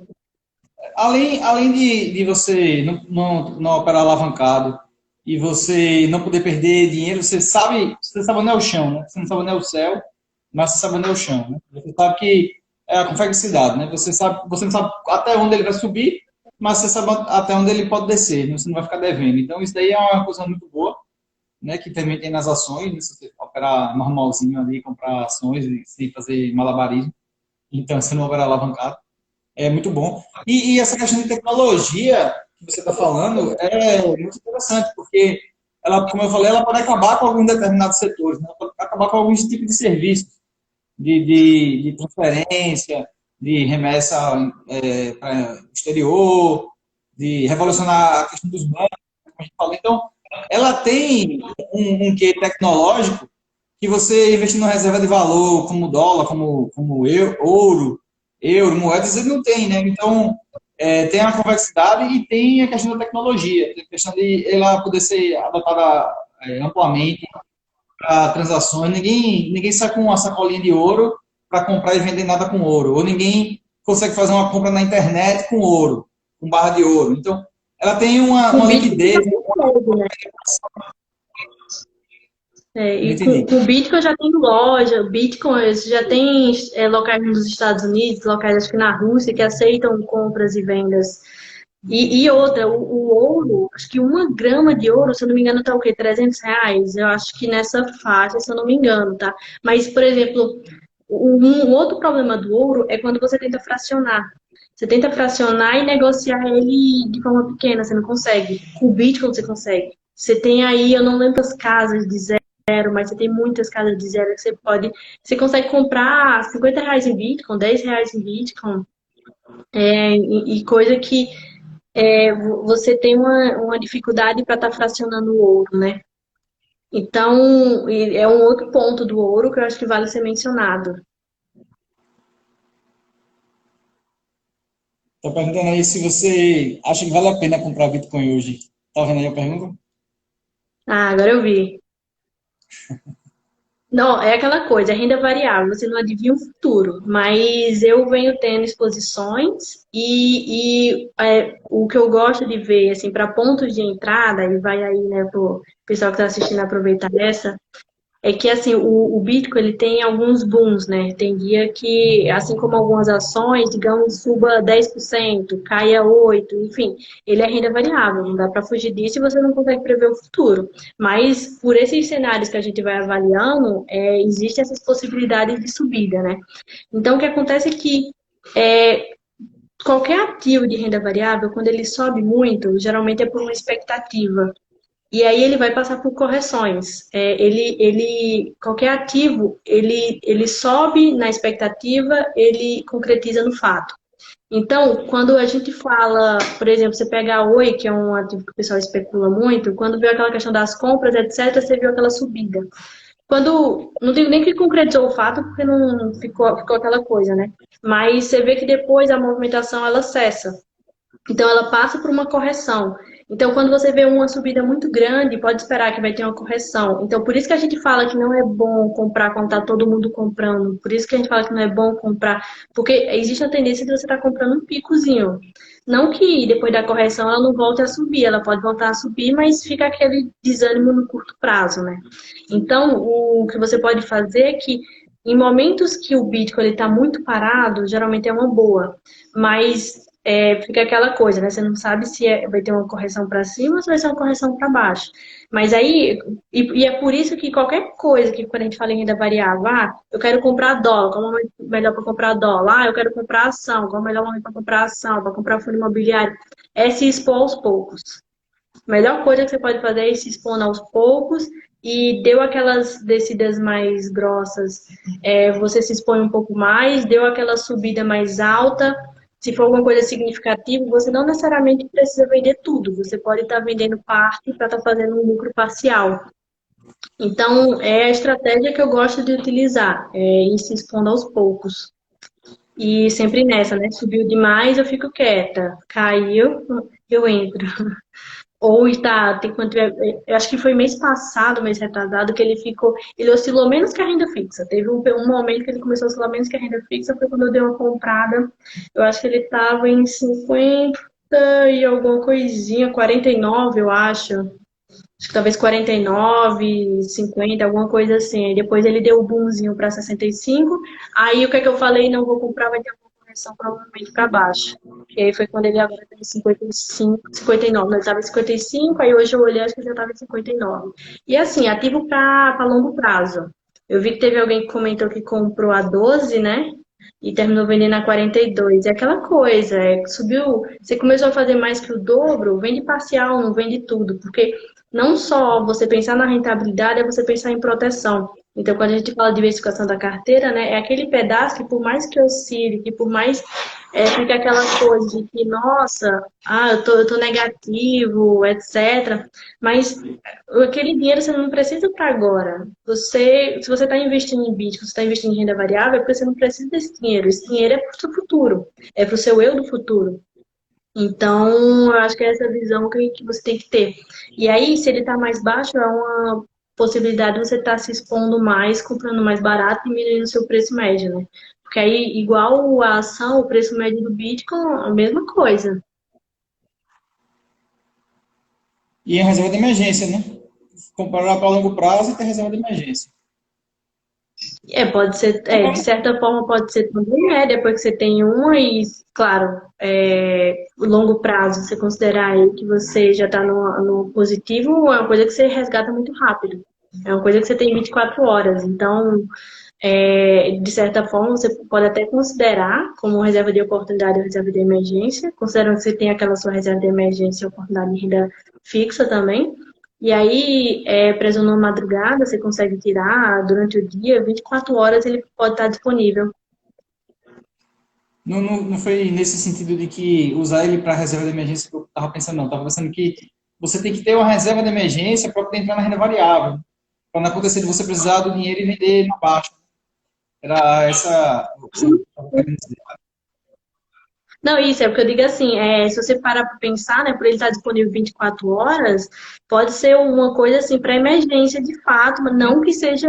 Além de você não operar alavancado e você não poder perder dinheiro, você sabe onde é o chão, né? Você não sabe onde é o céu, mas você sabe onde é o chão, né? Você sabe que é a complexidade, né? Você não sabe até onde ele vai subir, mas você sabe até onde ele pode descer, né? Você não vai ficar devendo. Então, isso daí é uma coisa muito boa, né? Que também tem nas ações, né? Se você operar normalzinho ali, comprar ações sem fazer malabarismo, então você não operar alavancado. É muito bom. E essa questão de tecnologia que você está falando é muito interessante, porque ela, como eu falei, ela pode acabar com alguns determinados setores, né? Ela pode acabar com alguns tipos de serviços, de transferência, de remessa para o exterior, de revolucionar a questão dos bancos, como a gente falou. Então, ela tem um quê tecnológico que você investindo em reserva de valor, como dólar, como euro, moedas, ele não tem, né? Então, tem a convexidade e tem a questão da tecnologia, tem a questão de ela poder ser adotada amplamente para transações. Ninguém sai com uma sacolinha de ouro para comprar e vender nada com ouro, ou ninguém consegue fazer uma compra na internet com ouro, com barra de ouro. Então, ela tem uma liquidez, E entendi. com o Bitcoin já tem loja, o Bitcoin já tem locais nos Estados Unidos, locais acho que na Rússia, que aceitam compras e vendas. E outra, o ouro, acho que 1 grama de ouro, se eu não me engano, tá o quê? R$ 300? Eu acho que nessa faixa, se eu não me engano, tá? Mas, por exemplo, um outro problema do ouro é quando você tenta fracionar. Você tenta fracionar e negociar ele de forma pequena, você não consegue. Com o Bitcoin você consegue. Você tem aí, eu não lembro as casas de zero, mas você tem muitas casas de zero que você consegue comprar R$ 50 em Bitcoin, R$ 10 em Bitcoin, e coisa que você tem uma dificuldade para estar fracionando o ouro, né? Então, é um outro ponto do ouro que eu acho que vale ser mencionado. Estou perguntando aí se você acha que vale a pena comprar Bitcoin hoje. Tá vendo aí a pergunta? Ah, agora eu vi. Não, é aquela coisa, é renda variável, você não adivinha o futuro, mas eu venho tendo exposições e o que eu gosto de ver, assim, para pontos de entrada, e vai aí, né, pro pessoal que está assistindo aproveitar essa, é que, assim, o Bitcoin, ele tem alguns booms, né? Tem dia que, assim como algumas ações, digamos, suba 10%, caia 8%, enfim, ele é renda variável, não dá para fugir disso e você não consegue prever o futuro. Mas, por esses cenários que a gente vai avaliando, existem essas possibilidades de subida, né? Então, o que acontece é que qualquer ativo de renda variável, quando ele sobe muito, geralmente é por uma expectativa. E aí ele vai passar por correções. Qualquer ativo, ele sobe na expectativa, ele concretiza no fato. Então, quando a gente fala, por exemplo, você pega a Oi, que é um ativo que o pessoal especula muito, quando viu aquela questão das compras, etc., você viu aquela subida. Quando, não digo nem que concretizou o fato, porque não ficou aquela coisa, né? Mas você vê que depois a movimentação, ela cessa. Então, ela passa por uma correção. Então, quando você vê uma subida muito grande, pode esperar que vai ter uma correção. Então, por isso que a gente fala que não é bom comprar quando está todo mundo comprando. Por isso que a gente fala que não é bom comprar, porque existe a tendência de você estar comprando um picozinho. Não que depois da correção ela não volte a subir, ela pode voltar a subir, mas fica aquele desânimo no curto prazo, né? Então, o que você pode fazer é que em momentos que o Bitcoin está muito parado, geralmente é uma boa, mas fica aquela coisa, né? Você não sabe se vai ter uma correção para cima ou se vai ser uma correção para baixo. Mas aí, e é por isso que qualquer coisa que quando a gente fala em renda variável, eu quero comprar dólar, qual é o momento melhor para comprar dólar? Eu quero comprar ação, qual é o melhor momento para comprar ação, para comprar fundo imobiliário? É se expor aos poucos. A melhor coisa que você pode fazer é ir se expondo aos poucos e deu aquelas descidas mais grossas, você se expõe um pouco mais, deu aquela subida mais alta. Se for alguma coisa significativa, você não necessariamente precisa vender tudo. Você pode estar vendendo parte para estar fazendo um lucro parcial. Então, é a estratégia que eu gosto de utilizar, ir se expondo aos poucos. E sempre nessa, né? Subiu demais, eu fico quieta. Caiu, eu entro. Ou está, tem quanto, eu acho que foi mês passado, mês retrasado, que ele oscilou menos que a renda fixa. Teve um momento que ele começou a oscilar menos que a renda fixa, foi quando eu dei uma comprada. Eu acho que ele estava em 50 e alguma coisinha, 49, eu acho. Acho que talvez 49, 50, alguma coisa assim. Aí depois ele deu o boomzinho para 65. Aí o que é que eu falei? Não vou comprar, vai ter alguma correção provavelmente para baixo. E aí foi quando ele agora está em 55, 59. Ele estava em 55, aí hoje eu olhei, acho que ele já estava em 59. E assim, ativo para longo prazo. Eu vi que teve alguém que comentou que comprou a 12, né? E terminou vendendo a 42. É aquela coisa, subiu, você começou a fazer mais que o dobro, vende parcial, não vende tudo, porque não só você pensar na rentabilidade, é você pensar em proteção. Então, quando a gente fala de diversificação da carteira, né, é aquele pedaço que por mais que oscile, que por mais fica aquela coisa de que, nossa, eu tô negativo, etc. Mas aquele dinheiro você não precisa para agora. Se você está investindo em Bitcoin, você está investindo em renda variável, é porque você não precisa desse dinheiro. Esse dinheiro é para o seu futuro, é para o seu eu do futuro. Então, eu acho que é essa visão que você tem que ter. E aí, se ele está mais baixo, é uma possibilidade de você estar se expondo mais, comprando mais barato e diminuindo o seu preço médio, né? Porque aí, igual a ação, o preço médio do Bitcoin, a mesma coisa. E a reserva de emergência, né? Comparar para longo prazo e ter reserva de emergência. Pode ser, de certa forma pode ser também, depois que você tem uma e, claro, longo prazo, você considerar aí que você já está no positivo, é uma coisa que você resgata muito rápido. É uma coisa que você tem 24 horas. Então, de certa forma, você pode até considerar como reserva de oportunidade ou reserva de emergência, considerando que você tem aquela sua reserva de emergência e oportunidade de renda fixa também. E aí, preso na madrugada, você consegue tirar durante o dia, 24 horas ele pode estar disponível. Não foi nesse sentido de que usar ele para reserva de emergência que eu estava pensando, não. Estava pensando que você tem que ter uma reserva de emergência para poder entrar na renda variável. Para não acontecer de você precisar do dinheiro e vender ele abaixo. Era essa o que eu estava querendo dizer. Não, isso é porque eu digo assim, se você parar para pensar, né, por ele estar disponível 24 horas, pode ser uma coisa assim para emergência de fato, mas não que seja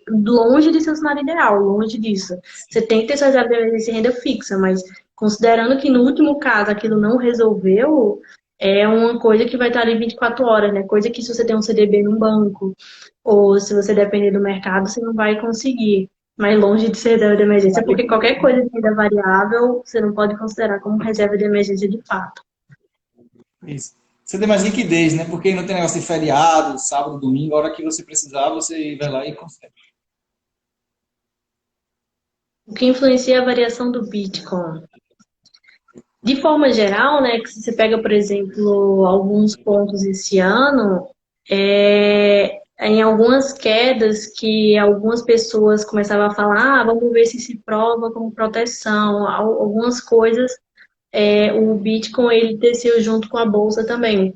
longe de ser o cenário ideal, longe disso. Você tem que ter sua reserva de emergência e renda fixa, mas considerando que no último caso aquilo não resolveu, é uma coisa que vai estar ali 24 horas, né? Coisa que se você tem um CDB num banco, ou se você depender do mercado, você não vai conseguir. Mais longe de ser reserva de emergência, porque qualquer coisa de renda variável você não pode considerar como reserva de emergência de fato. Isso. Você tem mais liquidez, né? Porque não tem negócio de feriado, sábado, domingo, a hora que você precisar, você vai lá e consegue. O que influencia a variação do Bitcoin? De forma geral, né, que se você pega, por exemplo, alguns pontos esse ano, em algumas quedas que algumas pessoas começavam a falar, vamos ver se prova como proteção, algumas coisas, o Bitcoin ele desceu junto com a bolsa também.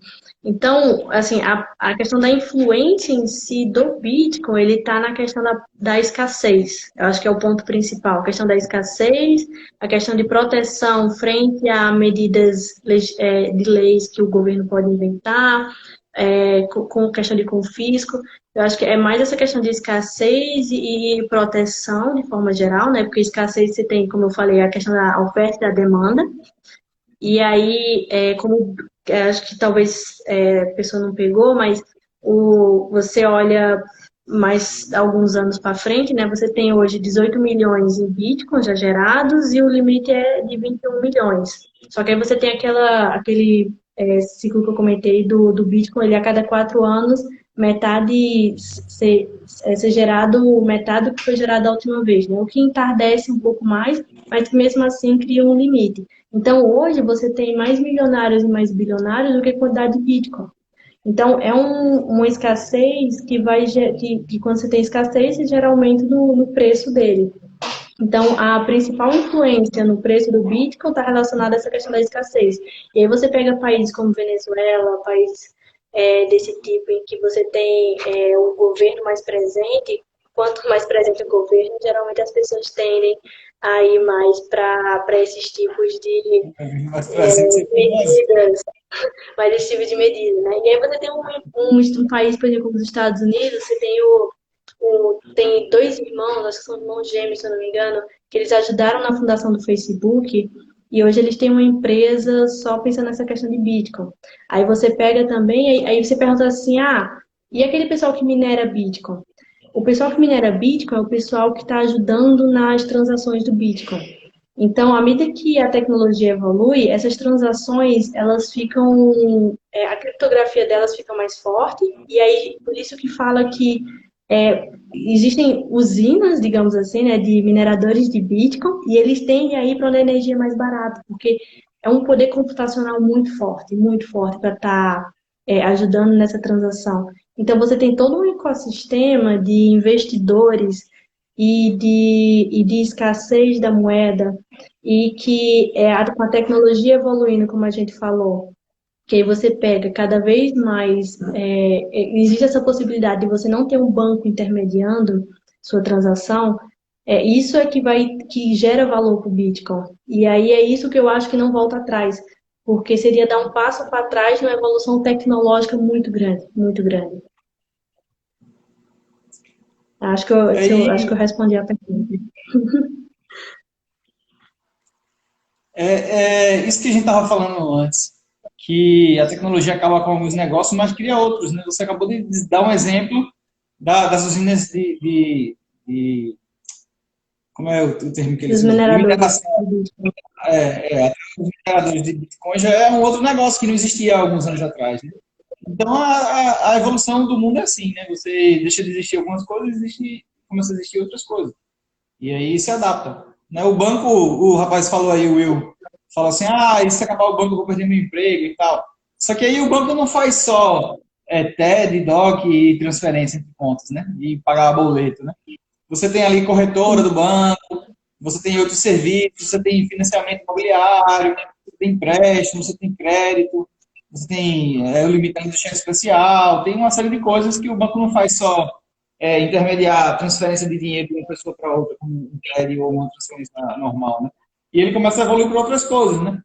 Então, assim, a questão da influência em si do Bitcoin, ele está na questão da escassez. Eu acho que é o ponto principal. A questão da escassez, a questão de proteção frente a medidas de leis que o governo pode inventar, com questão de confisco. Eu acho que é mais essa questão de escassez e proteção, de forma geral, né? Porque escassez você tem, como eu falei, a questão da oferta e da demanda. E aí, acho que talvez a pessoa não pegou, mas você olha mais alguns anos para frente, né? Você tem hoje 18 milhões em bitcoins já gerados e o limite é de 21 milhões. Só que aí você tem aquele ciclo que eu comentei do Bitcoin, ele a cada 4 anos, metade ser gerado, metade do que foi gerado da última vez, né? O que entardece um pouco mais, mas mesmo assim cria um limite. Então, hoje, você tem mais milionários e mais bilionários do que quantidade de Bitcoin. Então, é uma escassez que quando você tem escassez, você gera aumento no preço dele. Então, a principal influência no preço do Bitcoin está relacionada a essa questão da escassez. E aí você pega países como Venezuela, países desse tipo, em que você tem o governo mais presente. Quanto mais presente o governo, geralmente as pessoas tendem a ir mais para esses tipos de Mais presente sempre no Brasil. medidas, mais esse tipo de medida, né? E aí você tem um país, por exemplo, como os Estados Unidos, você tem tem dois irmãos, acho que são irmãos gêmeos, se eu não me engano, que eles ajudaram na fundação do Facebook e hoje eles têm uma empresa só pensando nessa questão de Bitcoin. Aí você pega também, aí você pergunta assim, e aquele pessoal que minera Bitcoin? O pessoal que minera Bitcoin é o pessoal que está ajudando nas transações do Bitcoin. Então, à medida que a tecnologia evolui, essas transações, elas ficam, a criptografia delas fica mais forte, e aí, por isso que fala que existem usinas, digamos assim, né, de mineradores de Bitcoin, e eles tendem a ir para uma energia mais barata, porque é um poder computacional muito forte para estar ajudando nessa transação. Então, você tem todo um ecossistema de investidores e de escassez da moeda, e que com a tecnologia evoluindo, como a gente falou, que aí você pega cada vez mais, existe essa possibilidade de você não ter um banco intermediando sua transação, isso é que gera valor para o Bitcoin. E aí é isso que eu acho que não volta atrás, porque seria dar um passo para trás numa evolução tecnológica muito grande, muito grande. Acho que eu respondi a pergunta. Isso que a gente estava falando antes, que a tecnologia acaba com alguns negócios, mas cria outros, né? Você acabou de dar um exemplo das usinas como é o termo que eles Dos usam? De mineradores. mineração. Os mineradores de Bitcoin já é um outro negócio que não existia há alguns anos atrás, né? Então, a evolução do mundo é assim, né? Você deixa de existir algumas coisas e começa a existir outras coisas. E aí se adapta. Né? O banco, o rapaz falou aí, o Will, falou assim, e se acabar o banco eu vou perder meu emprego e tal. Só que aí o banco não faz só TED, DOC e transferência entre contas, né? E pagar boleto, né? Você tem ali corretora do banco, você tem outros serviços, você tem financiamento imobiliário, você tem empréstimo, você tem crédito, você tem o limitante do cheque especial, tem uma série de coisas que o banco não faz só intermediar a transferência de dinheiro de uma pessoa para outra, como um crédito ou uma transferência normal, né? E ele começa a evoluir para outras coisas, né?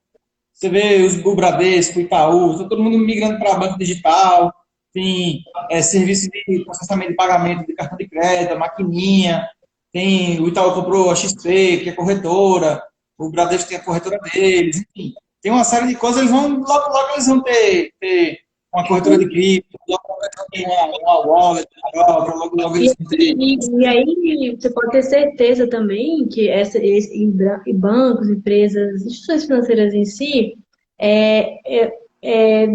Você vê o Bradesco, o Itaú, tá todo mundo migrando para banco digital, tem serviço de processamento de pagamento de cartão de crédito, maquininha, tem o Itaú comprou a XP, que é corretora, o Bradesco tem a corretora deles, enfim. Tem uma série de coisas, logo eles vão ter uma corretora de cripto, logo uma wallet, logo eles vão ter. E aí você pode ter certeza também que e bancos, empresas, instituições financeiras em si, é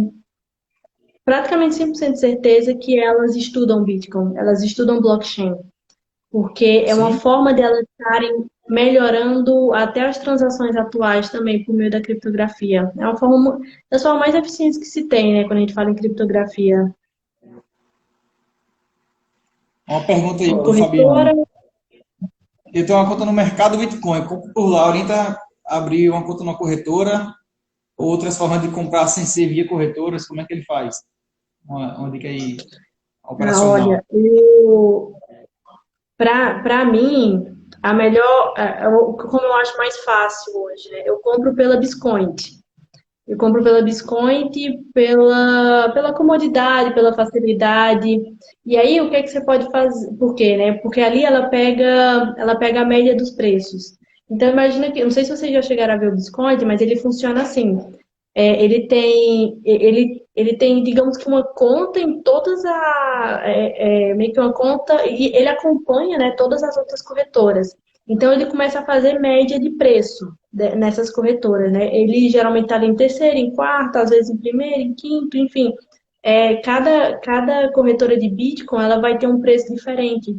praticamente 100% de certeza que elas estudam Bitcoin, elas estudam blockchain, porque é uma Sim. forma de elas estarem melhorando até as transações atuais também por meio da criptografia. É uma forma das formas mais eficientes que se tem, né, quando a gente fala em criptografia. Uma pergunta aí, Uma do corretora. Fabiano. Eu tenho uma conta no mercado Bitcoin, eu compro por lá, orienta a abrir uma conta numa corretora, outras formas de comprar sem ser via corretoras, como é que ele faz? uma dica aí Olha, operacional. para mim, a melhor, como eu acho mais fácil hoje, né? Eu compro pela Biscoint. Eu compro pela Biscoint, pela comodidade, pela facilidade. E aí, o que é que você pode fazer? Por quê, né? Porque ali ela pega a média dos preços. Então, imagina que, não sei se vocês já chegaram a ver o Biscoint, mas ele funciona assim. Ele tem, digamos que uma conta em todas meio que uma conta, e ele acompanha, né, todas as outras corretoras. Então ele começa a fazer média de preço nessas corretoras, né? Ele geralmente está ali em terceiro, em quarto, às vezes em primeiro, em quinto, enfim. Cada corretora de Bitcoin ela vai ter um preço diferente.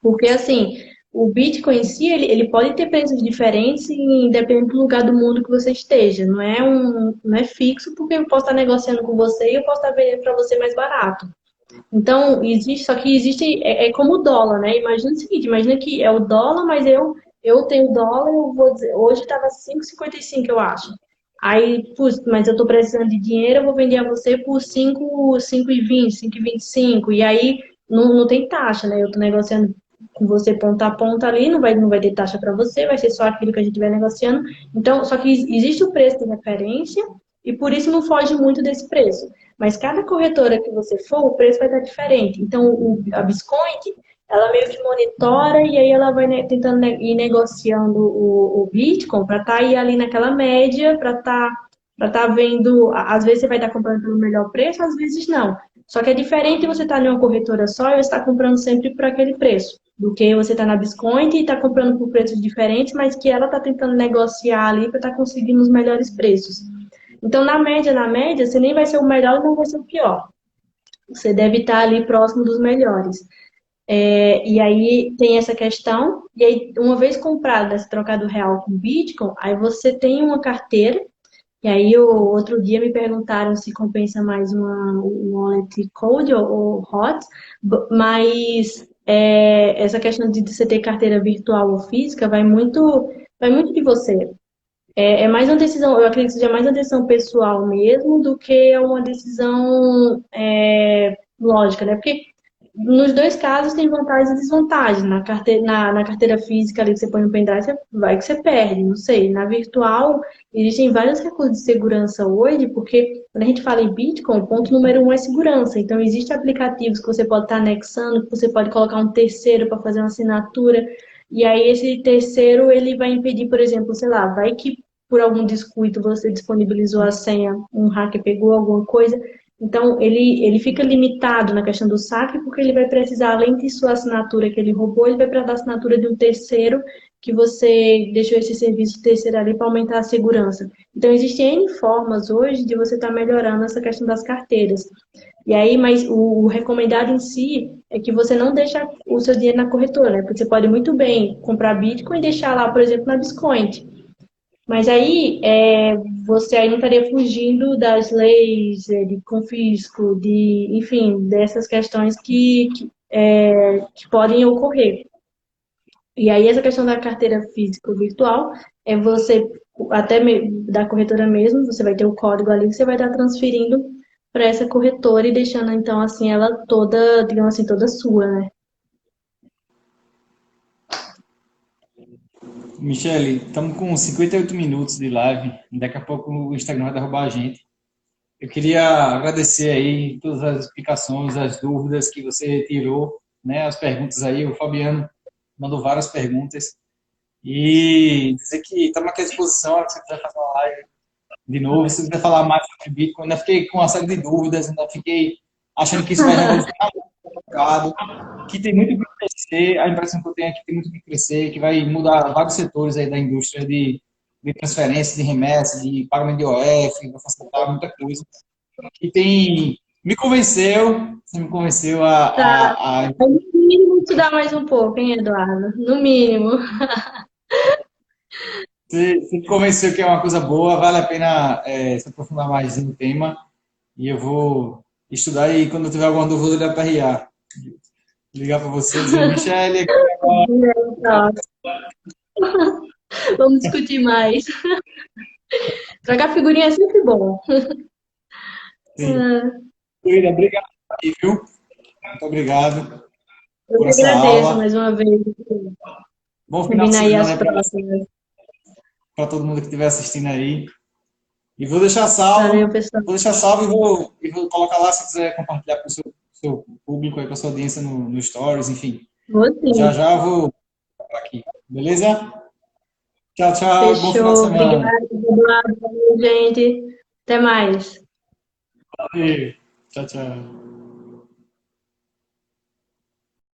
Porque, assim, o Bitcoin em si, ele pode ter preços diferentes dependendo do lugar do mundo que você esteja. Não é fixo, porque eu posso estar negociando com você e eu posso estar vendendo para você mais barato. Então, só que existe, é como o dólar, né? Imagina o seguinte, imagina que é o dólar, mas eu tenho dólar, eu vou dizer, hoje estava 5,55, eu acho. Aí, putz, mas eu estou precisando de dinheiro, eu vou vender a você por 5,20, 5,25. E aí não tem taxa, né? Eu estou negociando com você ponta a ponta ali, não vai ter taxa para você, vai ser só aquilo que a gente estiver negociando. Então, só que existe o preço de referência e por isso não foge muito desse preço. Mas cada corretora que você for, o preço vai estar diferente. Então, a Biscoint, ela meio que monitora e aí ela vai tentando ir negociando o Bitcoin para estar aí ali naquela média, para estar vendo. Às vezes você vai estar comprando pelo melhor preço, às vezes não. Só que é diferente você estar em uma corretora só e você estar comprando sempre por aquele preço, do que você estar na Biscoint e estar comprando por preços diferentes, mas que ela está tentando negociar ali para estar conseguindo os melhores preços. Então, na média, você nem vai ser o melhor e não vai ser o pior. Você deve estar ali próximo dos melhores. E aí tem essa questão, e aí uma vez comprado, né, se trocar do real com Bitcoin, aí você tem uma carteira, e aí o outro dia me perguntaram se compensa mais um wallet cold ou hot, mas essa questão de você ter carteira virtual ou física vai muito de você. É mais uma decisão, eu acredito que seja mais uma decisão pessoal mesmo do que uma decisão lógica, né? Porque nos dois casos tem vantagens e desvantagens. Na carteira física ali que você põe no pendrive, vai que você perde, não sei. Na virtual, existem vários recursos de segurança hoje, porque quando a gente fala em Bitcoin, o ponto número um é segurança. Então, existem aplicativos que você pode estar anexando, que você pode colocar um terceiro para fazer uma assinatura. E aí, esse terceiro, ele vai impedir, por exemplo, sei lá, vai que por algum descuido você disponibilizou a senha, um hacker pegou alguma coisa. Então, ele fica limitado na questão do saque, porque ele vai precisar, além de sua assinatura que ele roubou, ele vai precisar da assinatura de um terceiro que você deixou esse serviço terceiro ali para aumentar a segurança. Então, existem N formas hoje de você estar melhorando essa questão das carteiras. E aí, mas o recomendado em si é que você não deixe o seu dinheiro na corretora, né? Porque você pode muito bem comprar Bitcoin e deixar lá, por exemplo, na Biscoint. Mas aí você aí não estaria fugindo das leis de confisco, enfim, dessas questões que podem ocorrer. E aí essa questão da carteira física ou virtual é você, até da corretora mesmo, você vai ter o código ali que você vai estar transferindo para essa corretora e deixando então assim ela toda, digamos assim, toda sua, né? Michele, estamos com 58 minutos de live. Daqui a pouco o Instagram vai derrubar a gente. Eu queria agradecer aí todas as explicações, as dúvidas que você tirou, né? As perguntas aí. O Fabiano mandou várias perguntas. E dizer que estamos aqui à disposição, se você quiser fazer uma live de novo, se você quiser falar mais sobre Bitcoin. Ainda fiquei com uma série de dúvidas, ainda fiquei achando que isso vai revolucionar o mercado, que tem muito que crescer, a impressão que eu tenho é que tem muito que crescer, que vai mudar vários setores aí da indústria de transferência, de remessa, de pagamento de OF, vai facilitar muita coisa. E tem, me convenceu, você me convenceu Tá. a No mínimo, estudar mais um pouco, hein, Eduardo? No mínimo. você me convenceu que é uma coisa boa, vale a pena se aprofundar mais no tema, e eu vou estudar e quando eu tiver alguma dúvida, eu ligar para RA. Ligar para você e dizer, Michele, Tá. Vamos discutir mais. Trocar figurinha é sempre bom. sim. Luíra, obrigado aí, viu? Muito obrigado Eu por que essa agradeço aula. mais uma vez. Bom final de Combina aí as semana próximas. para todo mundo que estiver assistindo aí. E Valeu, pessoal. vou deixar salvo e vou colocar lá se quiser compartilhar com o seu público aí, com a sua audiência no Stories, enfim. Vou Já sim. já vou aqui, beleza? Tchau, tchau, bom final de Fechou. semana. Obrigada, Eduardo. Valeu, gente. Até mais. Valeu. Tchau, tchau.